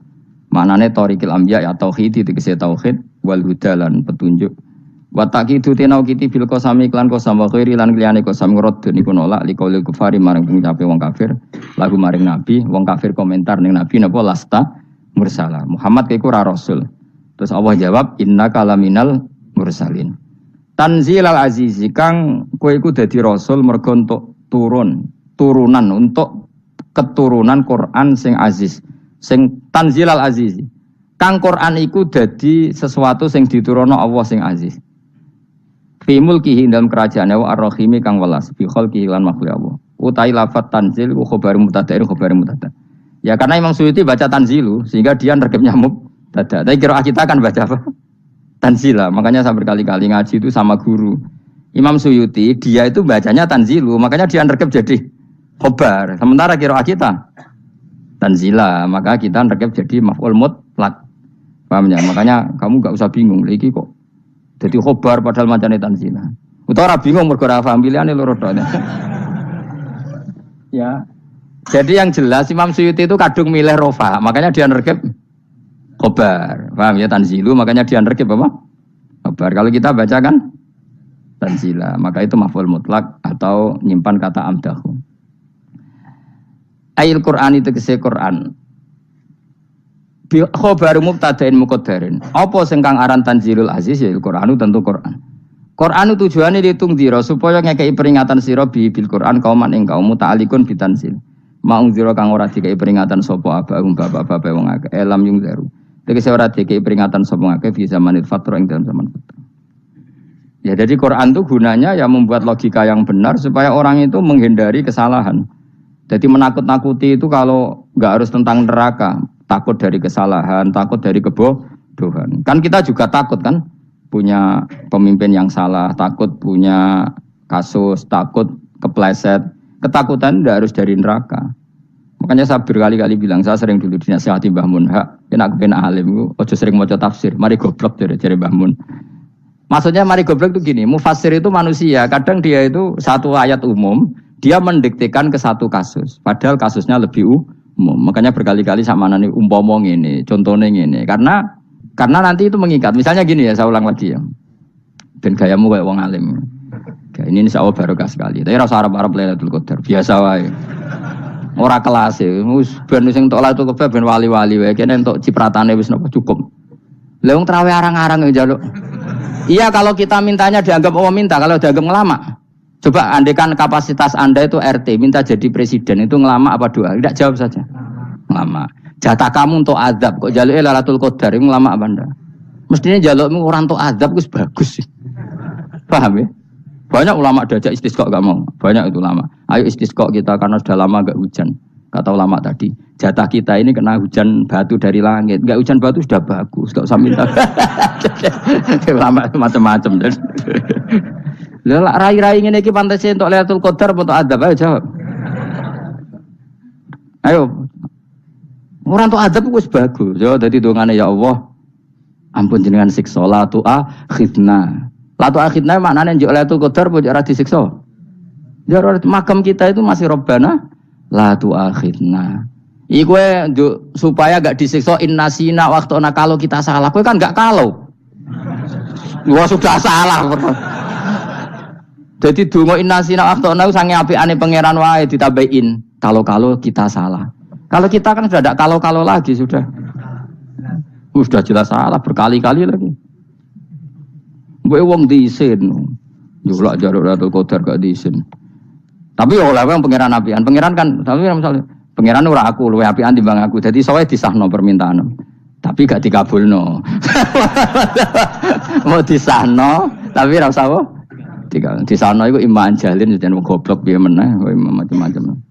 Maknane torikil anbiya ya tauhid tegese tauhid wal huda lan petunjuk. Wa taqidu tinau kiti bil qasami lan qasam wa ghairi lan liyane qasam ngrad niku nolak liqaulil kufari maring pengucape wong kafir lagu maring nabi, wong kafir komentar ning nabi napa lasta mursala. Muhammad iku ora rasul. Terus Allah jawab innaka laminal mursalin. Tanzilal azizi kang kowe iku dadi rasul mergo entuk turunan untuk keturunan Quran sing aziz, sing tanzilal azizi. Kang Quran iku dadi sesuatu sing diturunno Allah sing aziz. Fi mulkihi dalam kerajaane wa ar-rahimi kang welas fi khalqihi lan makhluk Allah. Utai lafat tanzil ku khabar mubtada khabar mubtada. Ya karena Imam Suyuti baca tanzilu sehingga dia nerkepnya mubtada. Tapi kira kita kan baca apa? Tanzila. Makanya saya berkali-kali ngaji itu sama guru. Imam Suyuti dia itu bacanya tanzilu, makanya dia nerkep jadi khobar. Sementara kira kita tanzila, maka kita nerkep jadi maf'ul mutlaq. Paham ya? Makanya kamu enggak usah bingung iki kok jadi khobar padahal macane tanzila. Utawa bingung mergo ora paham pilihane loro tok. Ya. Jadi yang jelas Imam Suyuti itu kadung milih rofa, makanya dia nerkep khobar. Paham ya tanzilu, makanya dia nerkep apa? Khobar. Kalau kita baca kan tanzila, maka itu maf'ul mutlak atau nyimpan kata amdahu. Ayil Qur'an itu kese Qur'an. Bi khabar mubtada'in muqaddarin. Apa sing kang aran tanzilul aziz ya Qur'anu tentu Qur'an. Qur'an tujuane ditungdira supaya ngekeki peringatan sira bil Qur'an kauman ing kaum muta'alikun bitanzil. Maung zira kang ora dikeki peringatan sapa abahum bapak-bapak wong akeh elam yung zaru. Tegese ora dikeki peringatan sapa akeh fi zamanil fatra ing dalam zaman fatra. Ya jadi Quran itu gunanya ya membuat logika yang benar supaya orang itu menghindari kesalahan. Jadi menakut-nakuti itu kalau nggak harus tentang neraka, takut dari kesalahan, takut dari kebodohan. Kan kita juga takut kan punya pemimpin yang salah, takut punya kasus, takut kepleset. Ketakutan tidak harus dari neraka. Makanya saya berkali-kali bilang, saya sering dulu dinasihati Mbah Mun, kena kepen alim, ojo sering maca tafsir, mari goblok dari Mbah Mun. Maksudnya mari goblok itu gini, mufassir itu manusia, kadang dia itu satu ayat umum, dia mendiktekan ke satu kasus, padahal kasusnya lebih umum. Makanya berkali-kali sama nani umpama ini, contohnya ini, karena nanti itu mengikat. Misalnya gini ya, saya ulang lagi ya, dan gayamu kayak wong alim. Ini insya Allah barokah sekali. Tapi rasa Arab Lailatul Qadar biasa wae. Ora kelas e. Wis ben sing entuk Lailatul Qadar ben wali-wali wae. Kene entuk cipratane wis napa cukup. Lah wong trawe arang-arang njaluk. Iya kalau kita mintanya dianggap Allah minta, kalau dianggap ngelama. Coba andekan kapasitas Anda itu RT, minta jadi presiden itu ngelama apa doa? Tidak, jawab saja. Ngelama. Jatah kamu untuk azab kok njaluk Lailatul Qadar itu ngelama apa Anda? Mestinya njalukmu orang untuk azab wis bagus sih. Paham ya? Banyak ulama diajak istisqa gak mau. Banyak itu ulama. Ayo istisqa kita karena sudah lama gak hujan. Kata ulama tadi, jatah kita ini kena hujan batu dari langit. Gak hujan batu sudah bagus, gak usah minta. Ulama macam-macam. Lah rai-rai ngene iki pantese untuk Lailatul Qadar apa untuk adab? Ayo jawab. Ayo. Orang untuk adab wis bagus. Yo dadi dongane ya Allah. Ampun jenengan siksa la tu'akhidna. Latu akhirnya maknanya njuk Lailatul Qadar pun ora disiksa. Ya makam kita itu masih Rabbana latu akhirna. Iku njuk supaya gak disiksa innasina waktuna kalau kita salah. Kowe kan gak kalau. Wah sudah salah. Jadi donga innasina waktuna sange apikane pangeran wae ditambahin kalau kita salah. Kalau kita kan sudah tidak kalau lagi sudah. Sudah jelas salah berkali-kali lagi. Gue wong diisin, julak jaruk Lailatul Qadar gak diisin. Tapi oleh wong pangeran apian, pangeran kan, tapi misalnya pangeran ora aku, luwe apian timbang aku. Jadi soalnya disahno permintaan, tapi gak dikabulno. Mau disahno, tapi rasa apa? Disahno itu iman jalin, jadi wong goblok biar meneh, macam-macam.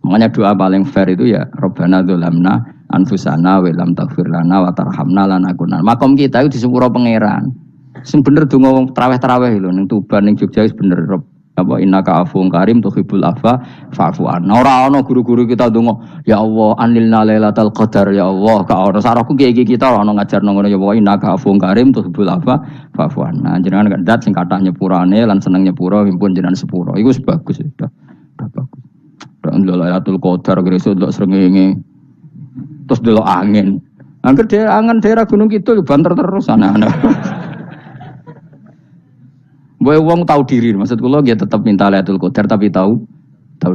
Makanya doa paling fair itu ya Rabbana dzolamna anfusana wa lam taghfir lana wa tarhamna lanakunanna. Makom kita itu di sepuro pangeran. Sing bener donga wong traweh-traweh lho ning Tuban ning Jogja wis bener apa innaka afuwun karim tuhibbul afwa fa'fu anna. Ora ana guru-guru kita donga ya Allah anilna lailatul qadar ya Allah ka ora sarahku kiye kita ora ana ngajarno ngono ya Allah innaka afuwun karim tuhibbul afwa fa'fu anna. Jenengan kan dat sing kathah nyepurane lan seneng nyepuro himpun jenengan sepuro. Iku wis bagus sudah. Bagus. Lailatul qadar gresuk ndelok srengenge. Terus ndelok angin. Angger angen daerah Gunung Kidul banter terus anak-anak. Boy wong tahu diri, maksud kula dia tetap minta Lailatul Qadar tapi tahu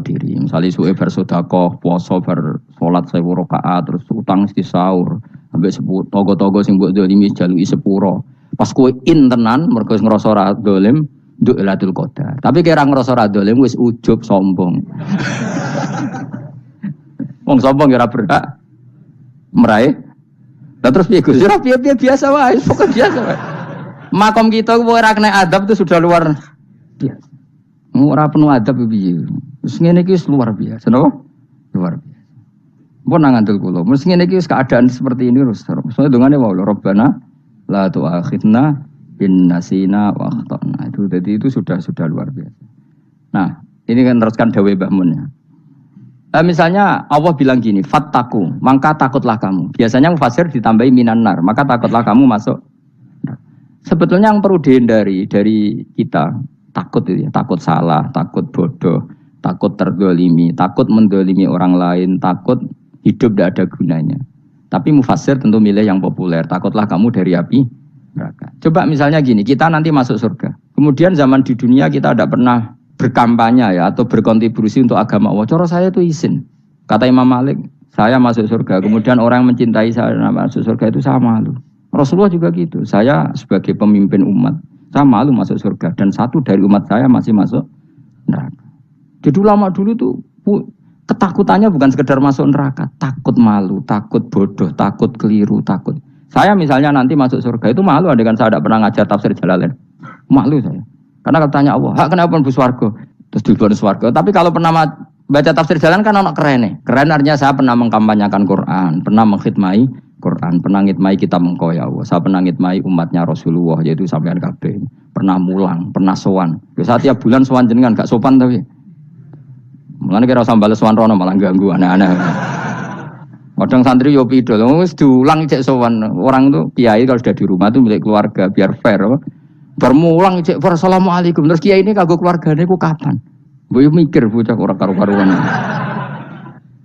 diri. Misalnya suwe bar sedekah, puasa bar salat 1000 rakaat, terus utang mesti sahur, ambek togo-togo sing mbok dolimi jaluki sepuro. Pas kowe tenan mergo ngrasa ora dolim, nduk Lailatul Qadar. Tapi kira ngrasa ora dolim wis ujub sombong. Wong sombong ora berhak meraih. Lah terus piye Gus? Ora piye-piye biasa wae, pokoke biasa wae. Makom kita ora kena adab itu sudah luar biasa. Ora penuh adab piye. Wis ngene iki wis luar biasa, napa? Luar biasa. Mun nang ngandel kula, mesti ngene iki wis keadaan seperti ini terus. Soale dongane wae Rabbana la tu'akhidna in nasina wa akhtana. Itu jadi itu sudah luar biasa. Nah, ini kan teruskan dawuh Mbah Mun ya. Misalnya Allah bilang gini, fattaku, maka takutlah kamu. Biasanya mufasir ditambahi minan nar, maka takutlah kamu masuk. Sebetulnya yang perlu dihindari dari kita takut itu ya, takut salah, takut bodoh, takut terdolimi, takut mendolimi orang lain, takut hidup tidak ada gunanya. Tapi mufasir tentu milih yang populer, takutlah kamu dari api neraka. Coba misalnya gini, kita nanti masuk surga. Kemudian zaman di dunia kita tidak pernah berkampanye ya atau berkontribusi untuk agama Allah. Cara saya itu izin. Kata Imam Malik, saya masuk surga. Kemudian orang mencintai saya masuk surga itu saya malu. Rasulullah juga gitu. Saya sebagai pemimpin umat, saya malu masuk surga. Dan satu dari umat saya masih masuk neraka. Jadi ulama dulu tuh ketakutannya bukan sekedar masuk neraka. Takut malu, takut bodoh, takut keliru, takut. Saya misalnya nanti masuk surga itu malu. Andaikan saya tidak pernah ngajar tafsir Jalalain. Malu saya. Karena katanya Allah, kenapa pun buswargo? Terus diberi swargo. Tapi kalau pernah baca tafsir Jalalain kan ono keren. Keren artinya saya pernah mengkampanyakan Quran, pernah mengkhidmai Quran, pernah ngitmai kitab engkau ya Allah. Saya pernah ngitmai umatnya Rasulullah, yaitu sampean kabeh. Pernah mulang, pernah sowan. Biasa tiap bulan sowan jenengan gak sopan tapi. Mulane kira usah bales sowan rono malah ganggu aneh-aneh. Kadang santri yo pido, wis diulang cek sowan. Orang tuh kiai kalau sudah di rumah tuh milik keluarga biar fair. Bermulang cek assalamualaikum. Terus kiai ini kagok keluargane ku kapan? Mbok mikir bocah ora karo-karuan.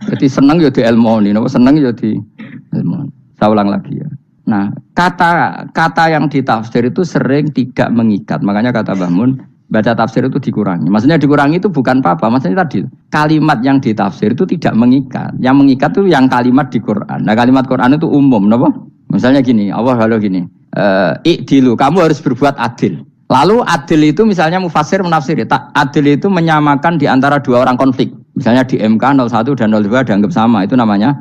Jadi seneng yo di ilmoni, napa seneng yo di ilmoni. Saya ulang lagi ya. Nah, kata yang ditafsir itu sering tidak mengikat. Makanya kata Mbah Mun, baca tafsir itu dikurangi. Maksudnya dikurangi itu bukan apa-apa. Maksudnya tadi kalimat yang ditafsir itu tidak mengikat. Yang mengikat itu yang kalimat di Quran. Nah, kalimat Quran itu umum, napa? Misalnya gini, Allah halo gini. I'dilu, kamu harus berbuat adil. Lalu adil itu misalnya mufassir menafsiri, adil itu menyamakan di antara dua orang konflik. Misalnya di MK 01 dan 02 dianggap sama, itu namanya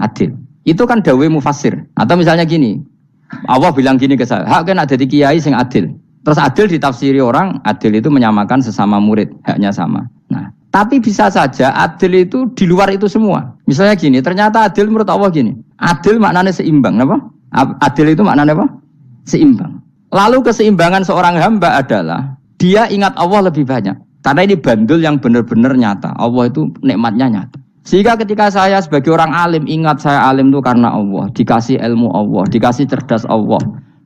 adil. Itu kan dawe mufassir. Atau misalnya gini, Allah bilang gini ke saya, hak kan ada di kiai sing adil. Terus adil ditafsiri orang, adil itu menyamakan sesama murid, haknya sama. Nah, tapi bisa saja adil itu di luar itu semua. Misalnya gini, ternyata adil menurut Allah gini, adil maknanya seimbang, apa? Adil itu maknanya apa? Seimbang. Lalu keseimbangan seorang hamba adalah dia ingat Allah lebih banyak. Karena ini bandul yang benar-benar nyata. Allah itu nikmatnya nyata. Sehingga ketika saya sebagai orang alim ingat saya alim itu karena Allah, dikasih ilmu Allah, dikasih cerdas Allah,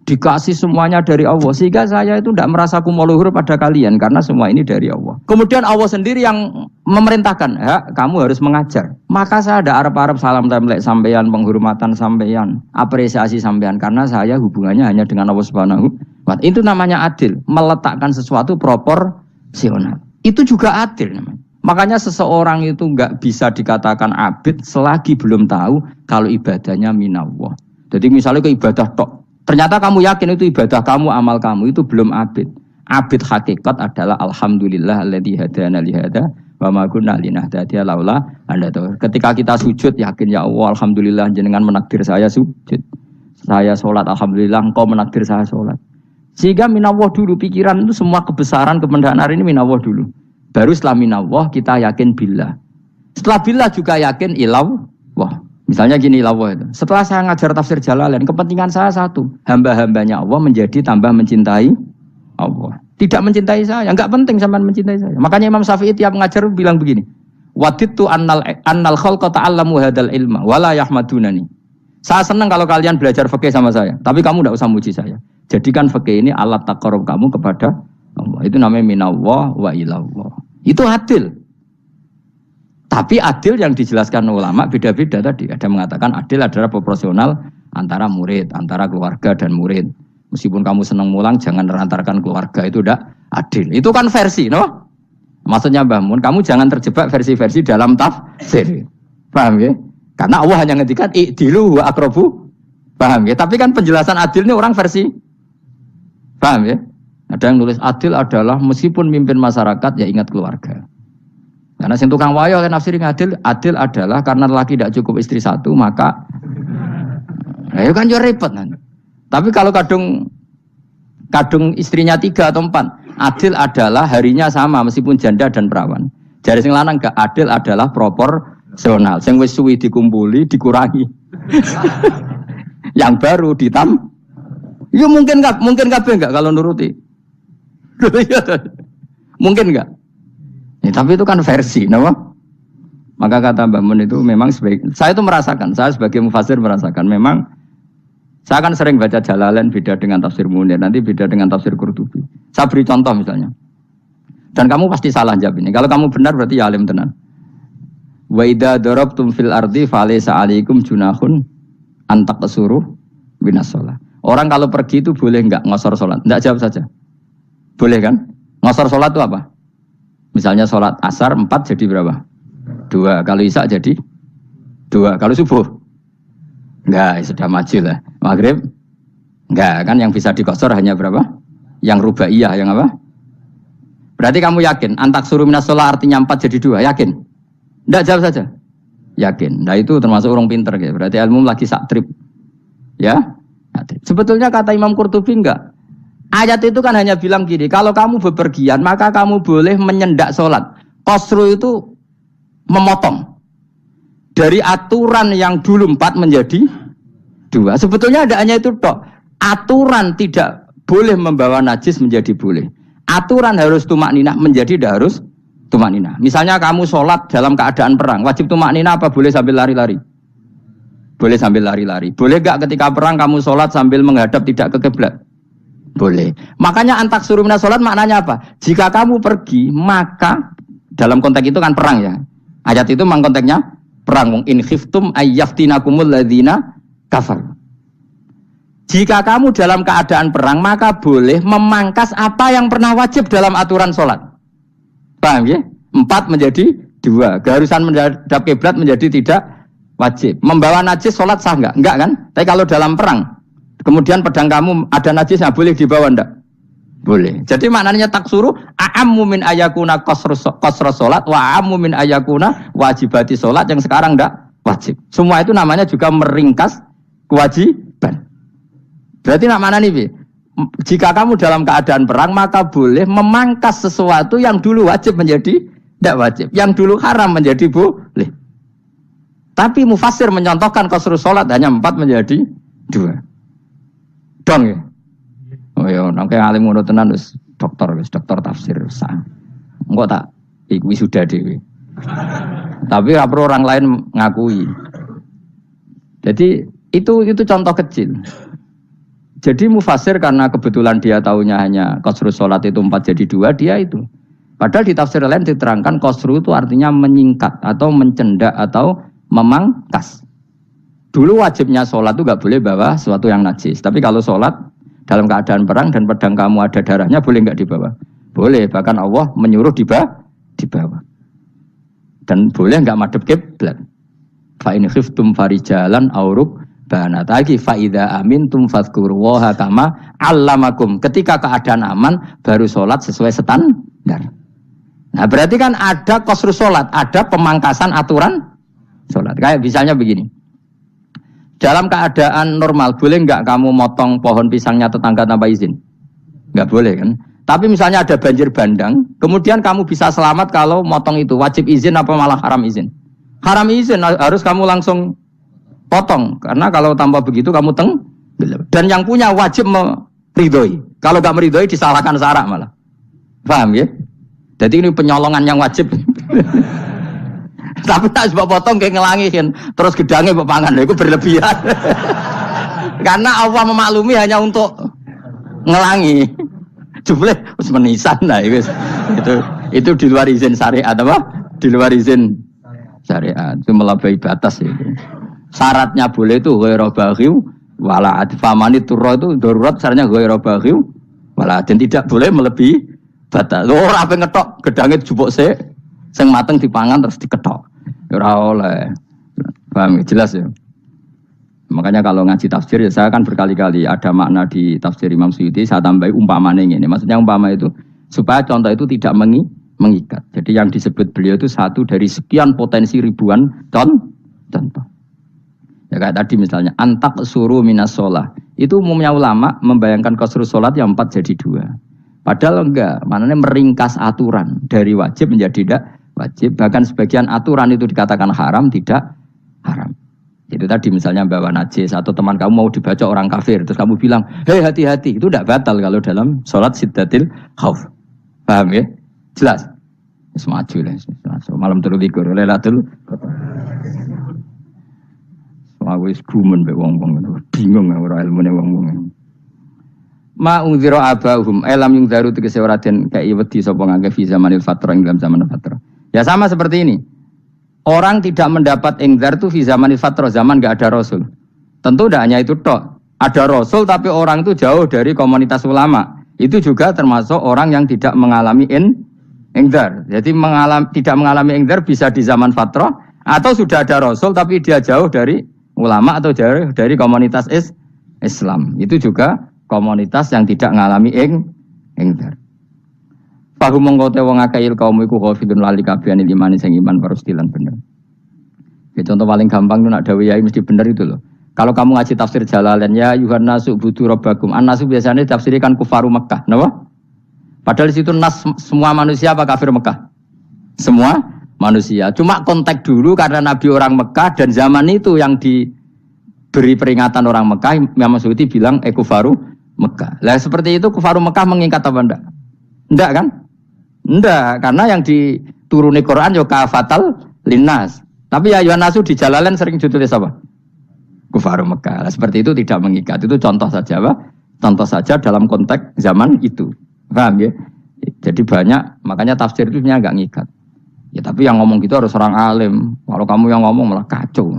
dikasih semuanya dari Allah. Sehingga saya itu tidak merasa kumuluhur pada kalian karena semua ini dari Allah. Kemudian Allah sendiri yang memerintahkan, ya, kamu harus mengajar. Maka saya ada arep-arep salam templek sampeyan, penghormatan sampeyan, apresiasi sampeyan karena saya hubungannya hanya dengan Allah Subhanahu wa Ta'ala. Itu namanya adil, meletakkan sesuatu proporsional. Itu juga adil namanya. Makanya seseorang itu enggak bisa dikatakan abid selagi belum tahu kalau ibadahnya minallah. Jadi misalnya ke ibadah tok, ternyata kamu yakin itu ibadah kamu, amal kamu itu belum abid. Abid hakikat adalah alhamdulillah alladzi hadana li hada wa ma kunna linahtadiya laula anda tahu. Ketika kita sujud yakin ya Allah alhamdulillah jenengan menakdir saya sujud. Saya salat alhamdulillah engkau menakdir saya salat. Sehingga minallah dulu pikiran itu semua kebesaran kemendahan hari ini minallah dulu. Baru setelah minallah kita yakin billah. Setelah billah juga yakin ilawah. Misalnya gini ilawah itu. Setelah saya ngajar tafsir Jalalain, kepentingan saya satu. Hamba-hambanya Allah menjadi tambah mencintai Allah. Tidak mencintai saya. Enggak penting sampean mencintai saya. Makanya Imam Syafi'i tiap ngajar bilang begini. Wadidtu annal khalqa ta'allamu hadal ilma. Wala yahmadunani. Saya senang kalau kalian belajar fikih sama saya. Tapi kamu tidak usah muji saya. Jadikan fikih ini alat taqarrub kamu kepada Allah. Itu namanya minallah wa ilallah. Itu adil. Tapi adil yang dijelaskan ulama beda-beda tadi. Ada mengatakan adil adalah proporsional antara murid, antara keluarga dan murid. Meskipun kamu senang mulang, jangan merantarkan keluarga. Itu udah adil. Itu kan versi, no? Maksudnya Mbah Mun, kamu jangan terjebak versi-versi dalam tafsir. Paham ya? Karena Allah hanya ngendikan i'dilu wa aqrabu. Paham ya? Tapi kan penjelasan adil ini orang versi. Paham ya? Ada yang nulis adil adalah meskipun mimpin masyarakat ya ingat keluarga. Karena sing tukang wayo kan nafsirin adil adalah karena laki tidak cukup istri satu maka ya kan yo repot nanti. Tapi kalau kadung istrinya 3 atau 4, adil adalah harinya sama meskipun janda dan perawan. Jari sing lanang gak adil adalah proporsional. Sing wis suwi dikumpuli dikurangi. Yang baru ditam. Ya mungkin kabeh enggak kalau nuruti. Mungkin enggak? Ya, tapi itu kan versi, nama. Maka kata Mbak Mun itu memang saya itu merasakan, saya sebagai mufassir merasakan memang saya kan sering baca Jalalain beda dengan tafsir Munir, nanti beda dengan tafsir Qurtubi. Saya beri contoh misalnya. Dan kamu pasti salah jawab ini. Kalau kamu benar berarti ya alim tenan. Wa idza darabtum fil ardi falaysa 'alaikum junahun an taqsuru binas shalah. Orang kalau pergi itu boleh enggak ngosor salat? Enggak, jawab saja. Boleh kan? Ngosor sholat itu apa? Misalnya sholat asar 4 jadi berapa? 2. Kalau isya jadi 2. Kalau subuh? Enggak, sudah maju lah. Maghrib? Enggak, kan yang bisa dikosor hanya berapa? Yang rubaiyah, yang apa? Berarti kamu yakin? Antak suruh minas sholat artinya 4 jadi 2, yakin? Enggak, jawab saja. Yakin. Nah itu termasuk orang pinter. Gitu. Berarti ilmu lagi sak trip. Ya? Sebetulnya kata Imam Qurtubi enggak. Ayat itu kan hanya bilang gini, kalau kamu bepergian maka kamu boleh menyendak sholat. Qasru itu memotong. Dari aturan yang dulu 4 menjadi 2. Sebetulnya ada hanya itu tok. Aturan tidak boleh membawa najis menjadi boleh. aturan harus tumakninah menjadi tidak harus tumakninah. Misalnya kamu sholat dalam keadaan perang, wajib tumakninah apa boleh sambil lari-lari? Boleh sambil lari-lari. Boleh gak ketika perang kamu sholat sambil menghadap tidak ke kiblat? Boleh. Makanya antak suruh minas sholat maknanya apa? Jika kamu pergi, maka dalam konteks itu kan perang ya. Ayat itu memang konteksnya perang. In khiftum ayyaftinakumul ladzina kafar. Jika kamu dalam keadaan perang, maka boleh memangkas apa yang pernah wajib dalam aturan sholat. Paham ya? 4 menjadi 2. Keharusan menghadap kiblat menjadi tidak wajib. Membawa najis sholat sah enggak? Enggak kan? Tapi kalau dalam perang, kemudian pedang kamu ada najisnya, boleh dibawa enggak? Boleh. Jadi maknanya taksuru a'ammu min ayakuna qasra sholat wa a'ammu min ayakuna wajibati sholat yang sekarang enggak wajib. Semua itu namanya juga meringkas kewajiban. Berarti nak mana nih? Jika kamu dalam keadaan perang, maka boleh memangkas sesuatu yang dulu wajib menjadi tidak wajib, yang dulu haram menjadi boleh. Tapi mufassir mencontohkan qasrus salat hanya 4 menjadi 2. Dong ya. Oh ya, nang kaya alim ngono tenan wis dokter tafsir sah. Engko tak iku wisuda dhewe. Tapi ora perlu orang lain ngakui. Jadi itu contoh kecil. Jadi mufassir karena kebetulan dia tahunya hanya qasrus salat itu 4 jadi 2, dia itu. Padahal di tafsir lain diterangkan qasru itu artinya menyingkat atau mencendak atau memangkas. Dulu wajibnya sholat itu gak boleh bawa sesuatu yang najis. Tapi kalau sholat dalam keadaan perang dan pedang kamu ada darahnya, boleh gak dibawa? Boleh, bahkan Allah menyuruh dibawa. Dan boleh gak madhep kiblat. Fa in khiftum farijalan auruk banat lagi fa idza amintum fadhkurullaha kama 'allamakum. Ketika keadaan aman baru sholat sesuai standar. Nah, berarti kan ada qasrus sholat, ada pemangkasan aturan sholat. Kayak misalnya begini. Dalam keadaan normal, boleh nggak kamu motong pohon pisangnya tetangga tanpa izin? Nggak boleh kan? Tapi misalnya ada banjir bandang, kemudian kamu bisa selamat kalau motong itu. Wajib izin apa malah haram izin? Haram izin, harus kamu langsung potong. Karena kalau tanpa begitu kamu tenggelam. Dan yang punya wajib meridhoi. Kalau nggak meridhoi disalahkan syarak malah. Paham ya? Jadi ini penyolongan yang wajib. Tapi tak sebab potong kayak ngelangihin, terus gedangnya bepangan, itu berlebihan. Karena Allah memaklumi hanya untuk ngelangi. Jumlah harus menisan lah, itu di luar izin syariat apa? Di luar izin syariat, itu melampaui batas itu. Syaratnya boleh itu ghairu baghiw wala adfamani turro itu darurat syaratnya ghairu baghiw wala dan tidak boleh melebihi batas. Ora ape ngetok gedangnya jupuk sik, sing mateng dipangan terus diketok. Ora oleh. Paham jelas ya. Makanya kalau ngaji tafsir ya saya kan berkali-kali ada makna di tafsir Imam Suyuti saya tambahi umpamanya ini. Maksudnya umpama itu supaya contoh itu tidak mengikat. Jadi yang disebut beliau itu satu dari sekian potensi ribuan contoh. Ya kayak tadi misalnya antak suruh minas sholah. Itu umumnya ulama membayangkan qasrus sholat yang 4 jadi 2. Padahal enggak, maknanya meringkas aturan dari wajib menjadi tidak wajib. Bahkan sebagian aturan itu dikatakan haram, tidak haram. Itu tadi misalnya bawa najis atau teman kamu mau dibaca orang kafir, terus kamu bilang, hei hati-hati, itu tidak batal kalau dalam sholat siddatil khauf. Paham ya? Jelas? Semaju lah, malam terlikur, lelatul. Aku is gumen be wong-wong, bingung ora ilmune wong-wong. Ma ungzira abahum elam yung daru tegese ora den kai wedi sapa ngangge fi zamanil fatrah ing dalam zaman fatrah. Ya sama seperti ini. Orang tidak mendapat ingzar itu fi zamanil fatrah, zaman enggak ada rasul. Tentu tidak hanya itu tok. Ada rasul tapi orang itu jauh dari komunitas ulama. Itu juga termasuk orang yang tidak mengalami ingzar. Jadi tidak mengalami ingzar bisa di zaman fatrah atau sudah ada rasul tapi dia jauh dari ulama atau jauh dari komunitas Islam. Itu juga komunitas yang tidak mengalami ingzar. Fahum mengkote wong akail kaum iku khafidun lali kabehane imane sing iman parustilan bener. Ya contoh paling gampang itu nak dawuh yai mesti bener itu loh. Kalau kamu ngaji tafsir Jalalain ya yuhannasu budu rabbakum. An-nasu biasanya tafsirkan kufaru Mekah, napa? Padahal di situ nas semua manusia apa kafir Mekah? Semua manusia. Cuma konteks dulu karena Nabi orang Mekah dan zaman itu yang diberi peringatan orang Mekah, Imam Suyuti bilang kufaru Mekah. Lah seperti itu kufaru Mekah mengikat apa enggak? Ndak kan? Ndak, karena yang dituruni Quran yo kafatal linnas. Tapi ya Yuhan Nasu di Jalalain sering ditulis apa? Kufar Mekah. Nah, seperti itu tidak mengikat. Itu contoh saja, Pak. Contoh saja dalam konteks zaman itu. Paham ya? Jadi banyak, makanya tafsir itu enggak ngikat. Ya tapi yang ngomong gitu harus orang alim. Kalau kamu yang ngomong malah kacau.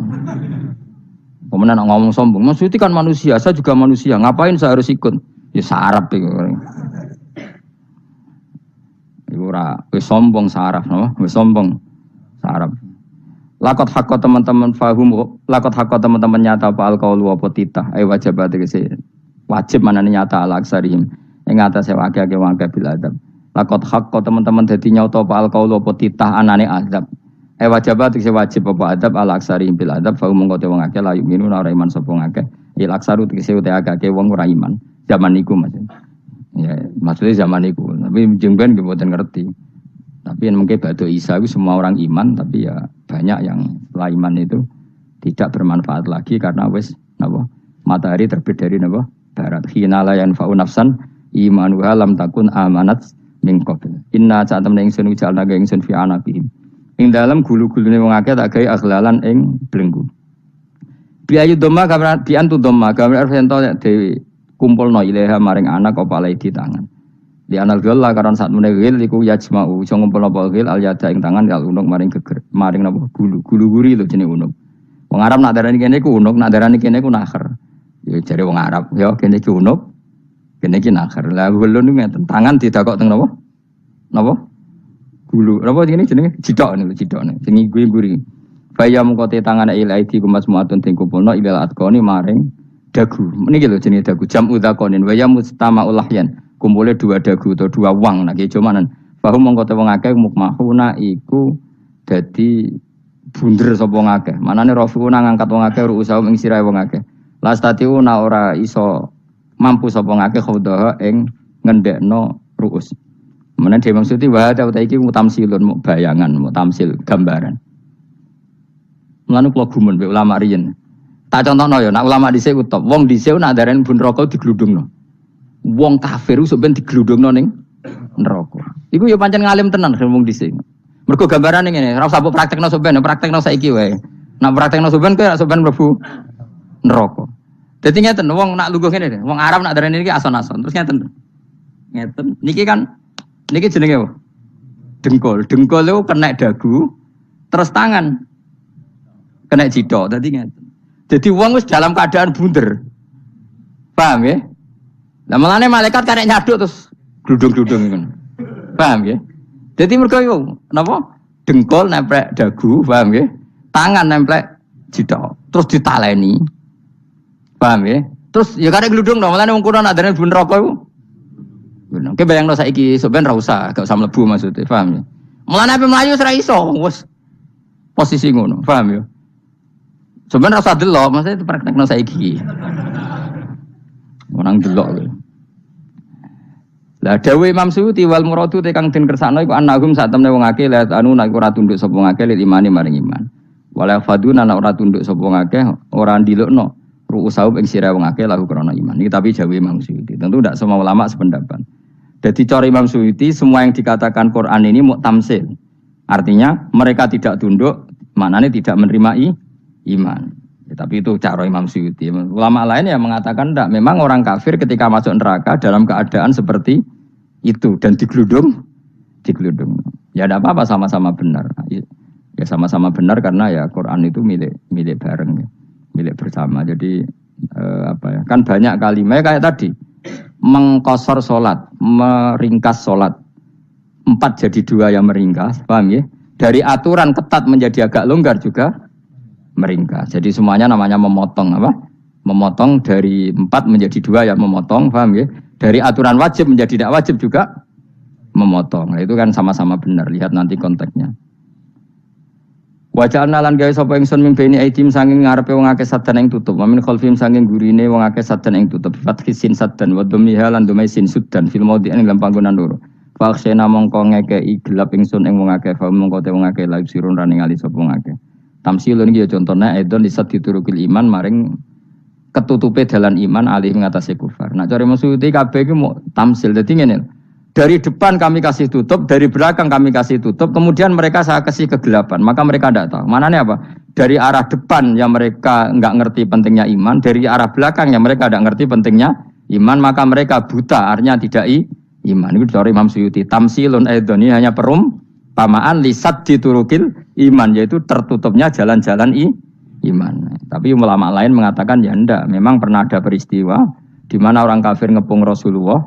Kemudian ngomong sombong, Mas Yuti kan manusia, saya juga manusia. Ngapain saya harus ikut? Ya sarap itu. Ora, wis sombong saraf, no? Wis sombong saraf. Lakot hakko teman-teman fahum, lakot hakko teman-teman nyata apa alqaulu apa titah, wajib tegese wajib manane nyata ala aksarihim. Ing atase wake-wake bil adab. Lakot hakko teman-teman dadi nyata apa alqaulu apa titah anane adab. Wajib tegese wajib apa adab ala aksarihim bil adab fahum mongko te wong akeh la yu'minu ora iman sapa ngakeh. Il aksaru tegese uta akeh wong ora iman. Zaman niku maksudnya. Ya, maksudnya zaman niku. Tapi jengben nggih mboten ngerti. Tapi yang mungkin Ba'da Isa itu semua orang iman, tapi ya banyak yang setelah iman itu tidak bermanfaat lagi karena wis napa matahari terbit dari napa barat. Hina la yanfa'u nafsan imanuha lam takun amanat min qabl. Inna sa'atamna ingsun ujalna ingsun fi anaqihim. Ing dalam gulu-gulune wong akeh tak gawe aghlalan ing belenggu. Biayu doma gambar biantu doma gambar sento dhewe kumpulno ilaha maring anak apa di tangan. Di anal gila karena saat menegil iku yajma'u iso ngumpul apa gil al yada ing tangan kal unuk maring geger maring napa gulu-guri lho jenenge unuk. Wong Arab nak darani kene iku unuk, nak darani kene iku nakher. Ya jare wong Arab, ya kene iki unuk, kene iki nakher. Lah gulu niku ngeten, tangan didakok teng napa? Napa? Gulu. Napa jenenge cidok niku cidokne. Sing guri. Bayam kote tangan ilaidi kumas muatun ting kumpulno ilal atqoni maring dagu. Niki lho jenenge dagu jam udzakonin wa ya mustama ulahyan. Kumpulnya dua dagu atau dua wang nak cumanan. Bahwa mengkota wong akeh mukmahuna iku dadi bunder sapa wong akeh. Manane rafiuna ngangkat wong akeh ruusaum ing sirahe wong akeh. Lastatiuna ora iso mampu sapa wong akeh khawdaha ing ngendekno ruus. Menan dhewe maksudi wa ta iki mutamsilun muk bayangan, mutamsil gambaran. Mulane kula gumun mbek ulama riyen. Tak contohno ya, nak ulama dhisik utop. Wong dhisik nak darani bun neraka digludungno. Wong kafir iso ben digludungno ning neraka. Iku ya pancen ngalim tenan wong dhisik. Mergo gambarane ngene, ora usah mbok praktekno sampeyan, praktekno saiki wae. Nak praktekno sampeyan kowe sampeyan mlebu neraka. Dadi ngeten, wong nak lungguh ngene, wong Arab nak darani iki ason-ason. Terus ngeten. Ngeten. Niki jenenge apa? Dengkul. Dengkul itu kena dagu, terus tangan kena jidok. Dadi ngeten. Jadi wong wis dalam keadaan bunder. Paham ya? Lah malane malaikat karek nyaduk terus gludung-gludung ngono. Paham ya? Jadi mergo yo napa? Dengkul nempel dagu, paham ya? Tangan nempel jidok, terus ditaleni. Paham ya? Terus ya karek gludung dong, malane wong kuno nak darane bun neraka iku. Ngono. Ki bayangno saiki sampean ra usah, gak usah mlebu maksudnya, paham ya? Mulane ape mlayu ora iso, wis posisi ngono, paham ya? Sampean ra usah delok, maksudnya praktekno saiki. Orang delok lho. Lah dawuh Imam Suyuti wal muradu te kang den kersakno iku annahum sak temne wong akeh la anu nek ora tunduk sapa wong akeh lil imani maring iman. Wala faduna nek ora tunduk sapa wong akeh ora ndilukno ru'usau ing sira wong akeh lahu krana iman. Iki tapi dawuh Imam Suyuti. Tentu tidak semua ulama sependapat. Jadi cara Imam Suyuti semua yang dikatakan Quran ini muktamsil. Artinya mereka tidak tunduk, maknanya tidak menerima iman. Ya, tapi itu cara Imam Suyuti. Ulama lain yang mengatakan tidak. Memang orang kafir ketika masuk neraka dalam keadaan seperti itu dan digeludung. Ya tidak apa-apa sama-sama benar. Ya sama-sama benar karena ya Quran itu milik bareng, ya. Milik bersama. Jadi apa ya? Kan banyak kalimat kayak tadi mengkosor solat, meringkas solat. 4 jadi 2 yang meringkas, paham ya? Dari aturan ketat menjadi agak longgar juga. Meringkas. Jadi semuanya namanya memotong apa? Memotong dari 4 menjadi 2 ya memotong, paham ya? Dari aturan wajib menjadi tidak wajib juga memotong. Nah, itu kan sama-sama benar. Lihat nanti konteksnya. Waja'alna lan gawe sapa ingsun mimpeni aidim saking ngarepe wong akeh sadan ing tutup. Wa min khalfihim saking gurine wong akeh sadan ing tutup. Fathi sin sadan wa dhammiha lan dhamai sin sudan fil maudhi'in ing panggonan loro. Faksena mongko ngekeki gelap ingsun ing wong akeh, fa mongko te wong akeh laib sirun rane ngali sapa wong akeh. Tamsilun iki ya contone edon disat diturukil iman maring ketutupe dalan iman alih ngatasi kufar. Nak cari maksud kabeh iki mau tamsil. Dadi ngene. Dari depan kami kasih tutup, dari belakang kami kasih tutup, kemudian mereka saya kasih kegelapan, maka mereka tidak tahu. Mananya apa? Dari arah depan yang mereka nggak ngerti pentingnya iman, dari arah belakang yang mereka tidak ngerti pentingnya iman, maka mereka buta, artinya tidak iman. Itu dari Imam Suyuti. Tamsilun aidoni hanya perumpamaan lisat diturukil iman, yaitu tertutupnya jalan-jalan iman. Tapi ulama lain mengatakan ya enggak, memang pernah ada peristiwa di mana orang kafir ngepung Rasulullah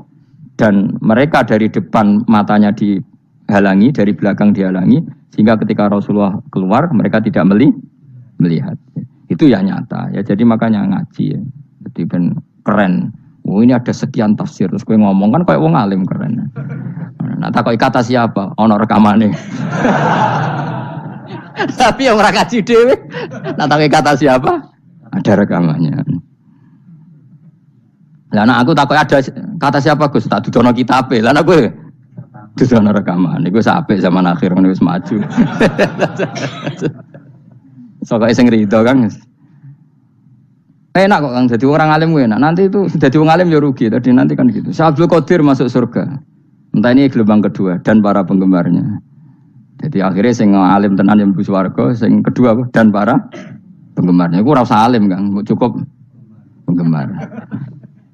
dan mereka dari depan matanya dihalangi, dari belakang dihalangi, sehingga ketika Rasulullah keluar mereka tidak melihat. Itu ya nyata ya. Jadi makanya ngaji ya. Jadi ben keren. Oh ini ada sekian tafsir terus kowe ngomong kan kayak wong alim keren. Nah takoki kata siapa? Ono rekamane. Tapi yang ora ngaji dhewe. Nah takoki kata siapa? Ada rekamannya. Lah anak aku takut ada kata siapa Gus tak dudono kitabe. Lah anak gue dudono rekaman. Iku apik zaman akhir ngono wis maju. Sokoke sing rido Kang. Enak kok Kang jadi orang alim gue enak. Nanti itu jadi orang alim ya rugi. Tadi nanti kan gitu. Abdul Qadir masuk surga. Entah ini gelombang kedua dan para penggemarnya. Jadi akhirnya sing alim tenan yang mlebu swarga, sing kedua dan para penggemarnya. Iku ora usah alim Kang, cukup penggemar.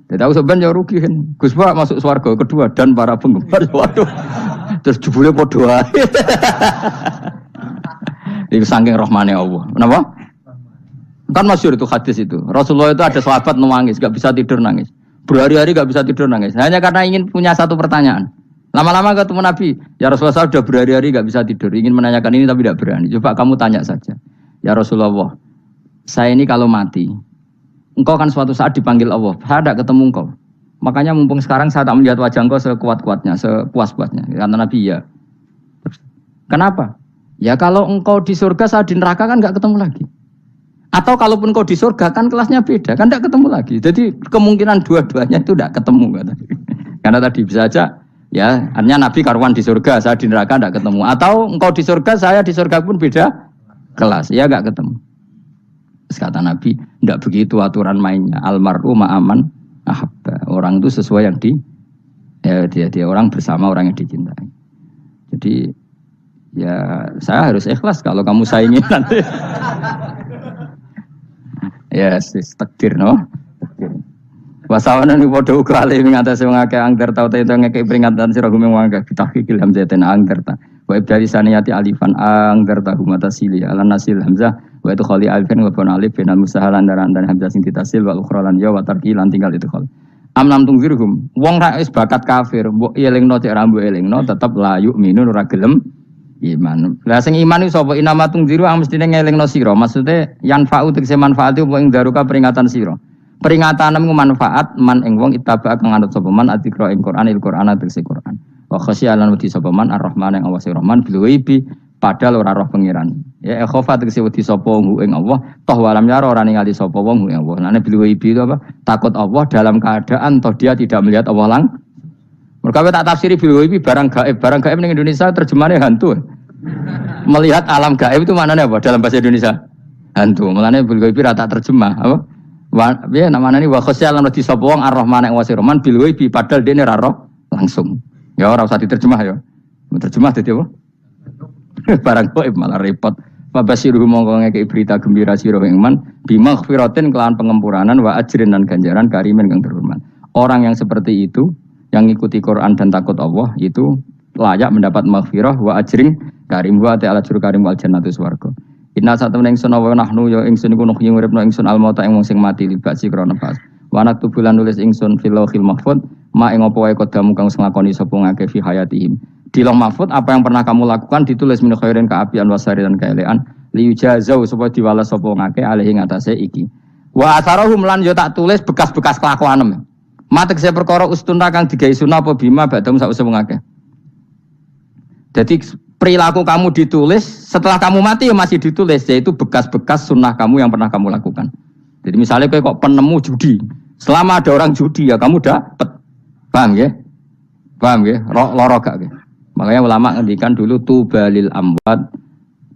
Jadi aku sebenarnya rugi kan. Gus Pak masuk swarga kedua dan para penggemar. Waduh. Terus jebule padha ae. Iku saking rahmane Allah. Kenapa? Kan masyhur itu hadis itu. Rasulullah itu ada sahabat nangis, enggak bisa tidur nangis. Berhari-hari enggak bisa tidur nangis. Hanya karena ingin punya satu pertanyaan. Lama-lama ketemu Nabi, ya Rasulullah saya sudah berhari-hari enggak bisa tidur, ingin menanyakan ini tapi tidak berani. Coba kamu tanya saja. Ya Rasulullah, saya ini kalau mati engkau kan suatu saat dipanggil Allah, saya tidak ketemu engkau. Makanya mumpung sekarang saya tak melihat wajah engkau sekuat-kuatnya, sepuas-puasnya. Kata Nabi ya. Kenapa? Ya kalau engkau di surga, saya di neraka kan nggak ketemu lagi. Atau kalaupun engkau di surga kan kelasnya beda, kan nggak ketemu lagi. Jadi kemungkinan dua-duanya itu nggak ketemu. Kata. Karena tadi bisa aja, ya artinya Nabi karuan di surga, saya di neraka nggak ketemu. Atau engkau di surga, saya di surga pun beda kelas, ya nggak ketemu. Kata Nabi, tidak begitu aturan mainnya. Almar'u ma'aman ahabba. Orang itu sesuai yang dia orang bersama orang yang dicintai. Jadi ya saya harus ikhlas kalau kamu saingi nanti. Ya yes, takdir no. Wasawana ni padha uga ali ngatasi wong akeh angger tau te ngekek peringatan sira gumeng wong akeh tahqiqil hamzatin angger ta. Wa ibdali saniyati alifan angger ta humata sili ala nasil hamzah wa itu khali alifan wa bon alif binal musahalan dan hamzah sing ditasil wal ukhra lan ya wa tarki lan tinggal itu khali. Amlam tungzirhum wong ra wis bakat kafir mbok elingno cek rambu elingno tetep la yu'minu ora gelem iman. Lah sing iman iku sapa inama tungziru mestine ngelingno sira. Maksude yanfa'u tegese manfaat iku ing daruka peringatan sira. Peringatanmu manfaat man ing wong ittaba kang anut sapa man adzikra ing Quran Al-Qur'an tegese Quran. Wa khasyialan wedi sapa man Ar-Rahman ing Allah Rahman bil ghaibi padahal ora roh pangeran. Ya khofa tegese wedi sapa wong ing Allah toh walam yara ora ningali sapa wong ing Allah. Nane bil ghaibi itu apa? Takut Allah dalam keadaan toh dia tidak melihat Allah langsung. Mereka tak tafsiri bil ghaibi barang gaib. Barang gaib ning Indonesia terjemahannya hantu. Melihat alam gaib itu maknanya apa dalam bahasa Indonesia? Hantu. Mulane bil ghaibi ra tak terjemah apa? Ya namanya ini wa khosyalan wedi sapa wong Ar-Rahman ing Rahman bil ghaibi padahal dene ra roh langsung. Ya ora usah diterjemah ya. Terjemah dadi apa? Barang gaib malah repot. Mabasiru mongko ngekeki berita gembira sira ing man bimaghfiratin kelawan pengempuranan wa ajrin dan ganjaran karimin kang terhormat. Orang yang seperti itu yang ngikuti Quran dan takut Allah itu layak mendapat maghfirah wa ajrin karim wa ta'ala juru karim wal jannatu swarga. Inna satamna ingsun wa nahnu ya ingsun iku nuh nguripno ingsun almauta ing wong sing mati libasi krana pas. Wa naktu bulan nulis ingsun fil lauhil mahfuz ma ing apa wae kodamu kang nglakoni sapa ngake fi hayatihim. Di lauh mahfuz apa yang pernah kamu lakukan ditulis min khairin kaapian wasari dan kaelean liyujazau supaya diwales sapa ngake alih ing atase iki. Wa asarahum lan yo tak tulis bekas-bekas kelakuanem. Matek saya perkara ustunna kang digawe sunah apa bima badam sause wong akeh. Jadi perilaku kamu ditulis, setelah kamu mati ya masih ditulis, yaitu bekas-bekas sunnah kamu yang pernah kamu lakukan. Jadi misalnya kok penemu judi, selama ada orang judi ya kamu dapat, paham ya? Paham ya? Loro gak ya? Makanya ulama ngendikan dulu tubalil amwat,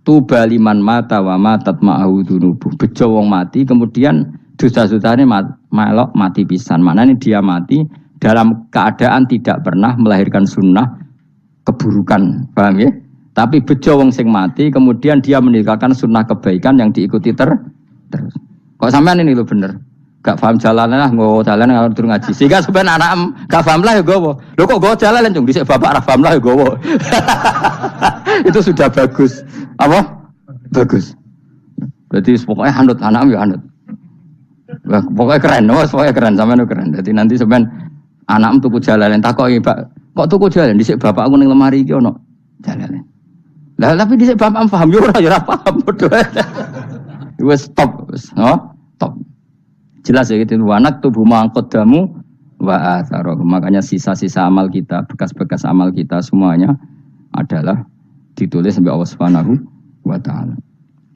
tubaliman mata wa matat ma'ahu dunubuh. Bejo wong mati, kemudian dosa-dosanya melok mati pisan. Maknanya dia mati dalam keadaan tidak pernah melahirkan sunnah keburukan, paham ya? Tapi bejo wong sing mati, kemudian dia meninggalkan sunnah kebaikan yang diikuti terus. Kok sampean ini lho bener? Gak paham jalan lah, nggo jalan ngatur ngaji. Sehingga sebenarnya anak gak paham lah ya gowo. Lho kok nggo jalan cung dhisik bapak ra paham lah ya gowo. Itu sudah bagus. Apa? Bagus. Berarti pokoknya anut anak ya anut. Wah, pokoknya keren, pokoknya keren sampean keren. Jadi nanti sampean anakmu tuku jalan takoki, Pak, kok tuku jalan dhisik bapakku ning lemari iki ono jalan. Lah tapi dhisik bapak paham yo ora paham padha. Wes stop, stop. Jelas ya gitu. Wanak tubuh mangkodamu wa atharoh. Makanya sisa-sisa amal kita, bekas-bekas amal kita semuanya adalah ditulis sampai Allah Subhanahu wa taala.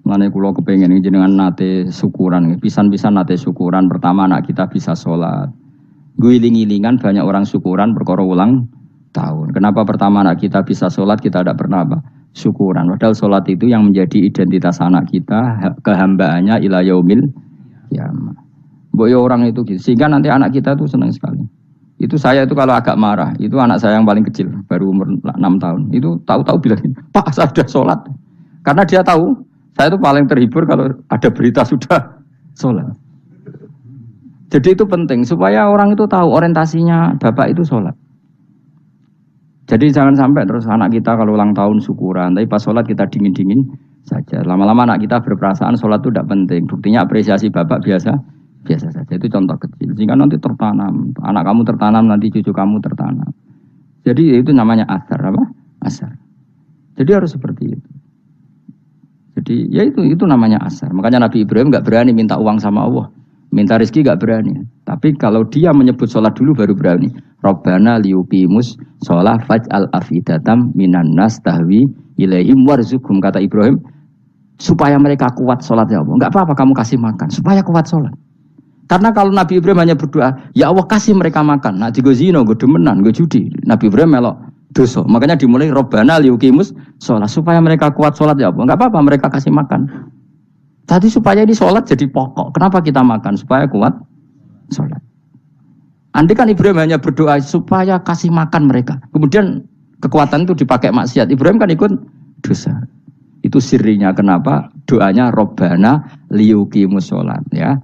Mulane kula kepengin jenengan nate syukuran, pisan-pisan nate syukuran. Pertama anak kita bisa sholat. Guling-gilingan banyak orang syukuran perkara ulang tahun. Kenapa pertama anak kita bisa sholat, kita tidak pernah apa? Syukuran. Padahal sholat itu yang menjadi identitas anak kita, kehambaannya ila yaumil kiamah. Boyo orang itu gitu. Sehingga nanti anak kita itu senang sekali. Itu saya itu kalau agak marah, itu anak saya yang paling kecil, baru umur 6 tahun. Itu tahu-tahu bilang, "Pak, saya sudah sholat." Karena dia tahu, saya itu paling terhibur kalau ada berita sudah sholat. Jadi itu penting, supaya orang itu tahu orientasinya bapak itu sholat. Jadi jangan sampai terus anak kita kalau ulang tahun syukuran, tapi pas sholat kita dingin-dingin saja. Lama-lama anak kita berperasaan sholat itu tidak penting. Buktinya apresiasi bapak biasa saja. Itu contoh kecil. Sehingga nanti tertanam, anak kamu tertanam, nanti cucu kamu tertanam. Jadi itu namanya asar, apa? Asar. Jadi harus seperti itu. Jadi ya itu namanya asar. Makanya Nabi Ibrahim nggak berani minta uang sama Allah, minta rezeki nggak berani. Tapi kalau dia menyebut sholat dulu baru berani. Rabbana liyuqimus sholat faj'al afidatam minan nas tahwi ilaihim warzuqhum, kata Ibrahim, supaya mereka kuat sholat ya Allah. Nggak apa-apa kamu kasih makan, supaya kuat sholat. Karena kalau Nabi Ibrahim hanya berdoa, ya Allah kasih mereka makan. Nah, digo zina, gue demenan, gue judi. Nabi Ibrahim melok dosa. Makanya dimulai Rabbana liyuqimus sholat, supaya mereka kuat sholat ya Allah. Enggak apa-apa mereka kasih makan. Tadi supaya ini sholat jadi pokok. Kenapa kita makan? Supaya kuat sholat. Andai kan Ibrahim hanya berdoa supaya kasih makan mereka. Kemudian kekuatan itu dipakai maksiat. Ibrahim kan ikut dosa. Itu sirinya kenapa doanya Rabbana liyuqimus sholat ya.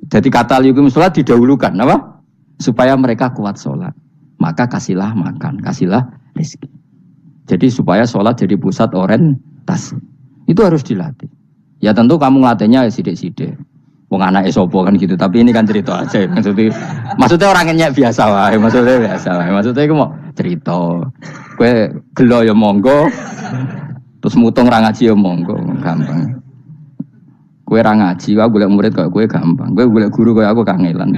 Jadi kata liyuqimus sholat didahulukan, apa? Supaya mereka kuat sholat. Maka kasihlah makan, kasihlah rezeki. Jadi supaya sholat jadi pusat orientasi. Itu harus dilatih. Ya tentu kamu ngelatihnya sidik-sidik. Wong anak esopo kan gitu. Tapi ini kan cerita aja. Maksudnya orangnya biasa wae. Maksudnya aku mau cerita. Kue gelo ya monggo. Terus mutung ra ngaji ya monggo, gampang. Kue ra ngaji, aku golek murid kok kue gampang. Kue golek guru kok aku kangelan.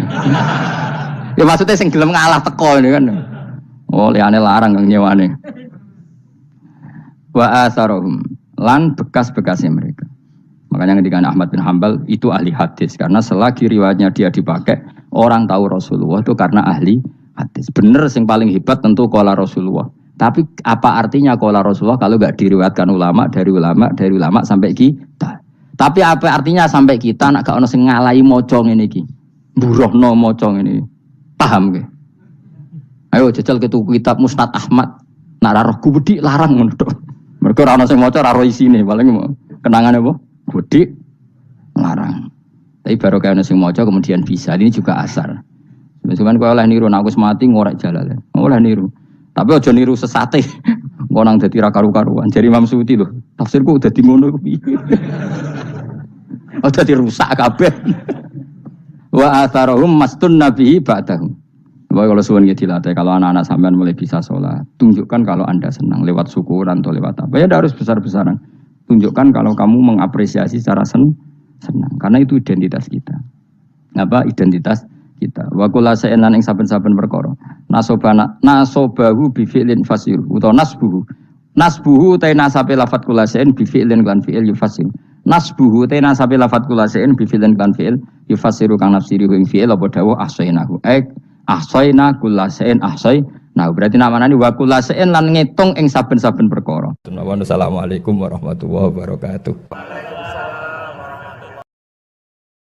Ya maksudnya sing gelem ngalah teko ini kan. Oh, liane larang kang nyewane. Wa asarohum lan bekas-bekasnya mereka. Makanya ketika Ahmad bin Hanbal itu ahli hadis karena selagi riwayatnya dia dipakai, orang tahu Rasulullah itu karena ahli hadis. Bener sing paling hebat tentu qala Rasulullah. Tapi apa artinya qala Rasulullah kalau enggak diriwayatkan ulama dari ulama sampai kita. Tapi apa artinya sampai kita nak gak ono sing ngalahi maca ngene iki. Mburohno maca ngene. Paham ge? Ayo jajal ke tuku kitab Musnad Ahmad. Nak ra roh gubedi larang ngono tok. Mergo ora ono sing maca ra roh isine, paling kenangane apa? Gubedi larang. Tapi baru kaya ono sing maca kemudian bisa. Ini juga asar. Cuman kowe oleh niru nek aku mati ngorek jalal. Oleh niru. Tapi aja niru sesate. Engko nang dadi ra karu-karuan. Jari Imam Suyuti lho. Tafsirku dadi ngono piye. Oh dadi rusak kabeh. Wa atharahum mastun nabihi ba'dahu. Kalau suwun gitu dilatih, kalau anak-anak sampean mulai bisa sholat, tunjukkan kalau Anda senang lewat syukuran atau lewat apa. Ya harus besar-besaran. Tunjukkan kalau kamu mengapresiasi secara senang, karena itu identitas kita. Apa identitas kita? Wa kullu shay'in lan ing saben-saben perkara. Nasobahu bi fi'lin fasir utawa nasbuhu ta nasabe lafat kullu shay'in bi fi'lin lan fi'il yufasir. Nasbuhu ta nasabe lafat kullu shay'in bi fi'lin lan fi'il yufasiru kang nafsiri ing fi'il apa dawuh ahsainahu. Ahsayna kullasain ahsay. Nah, berarti namanya wa kullasain lan ngitung ing saben-saben perkara. Assalamualaikum warahmatullahi wabarakatuh.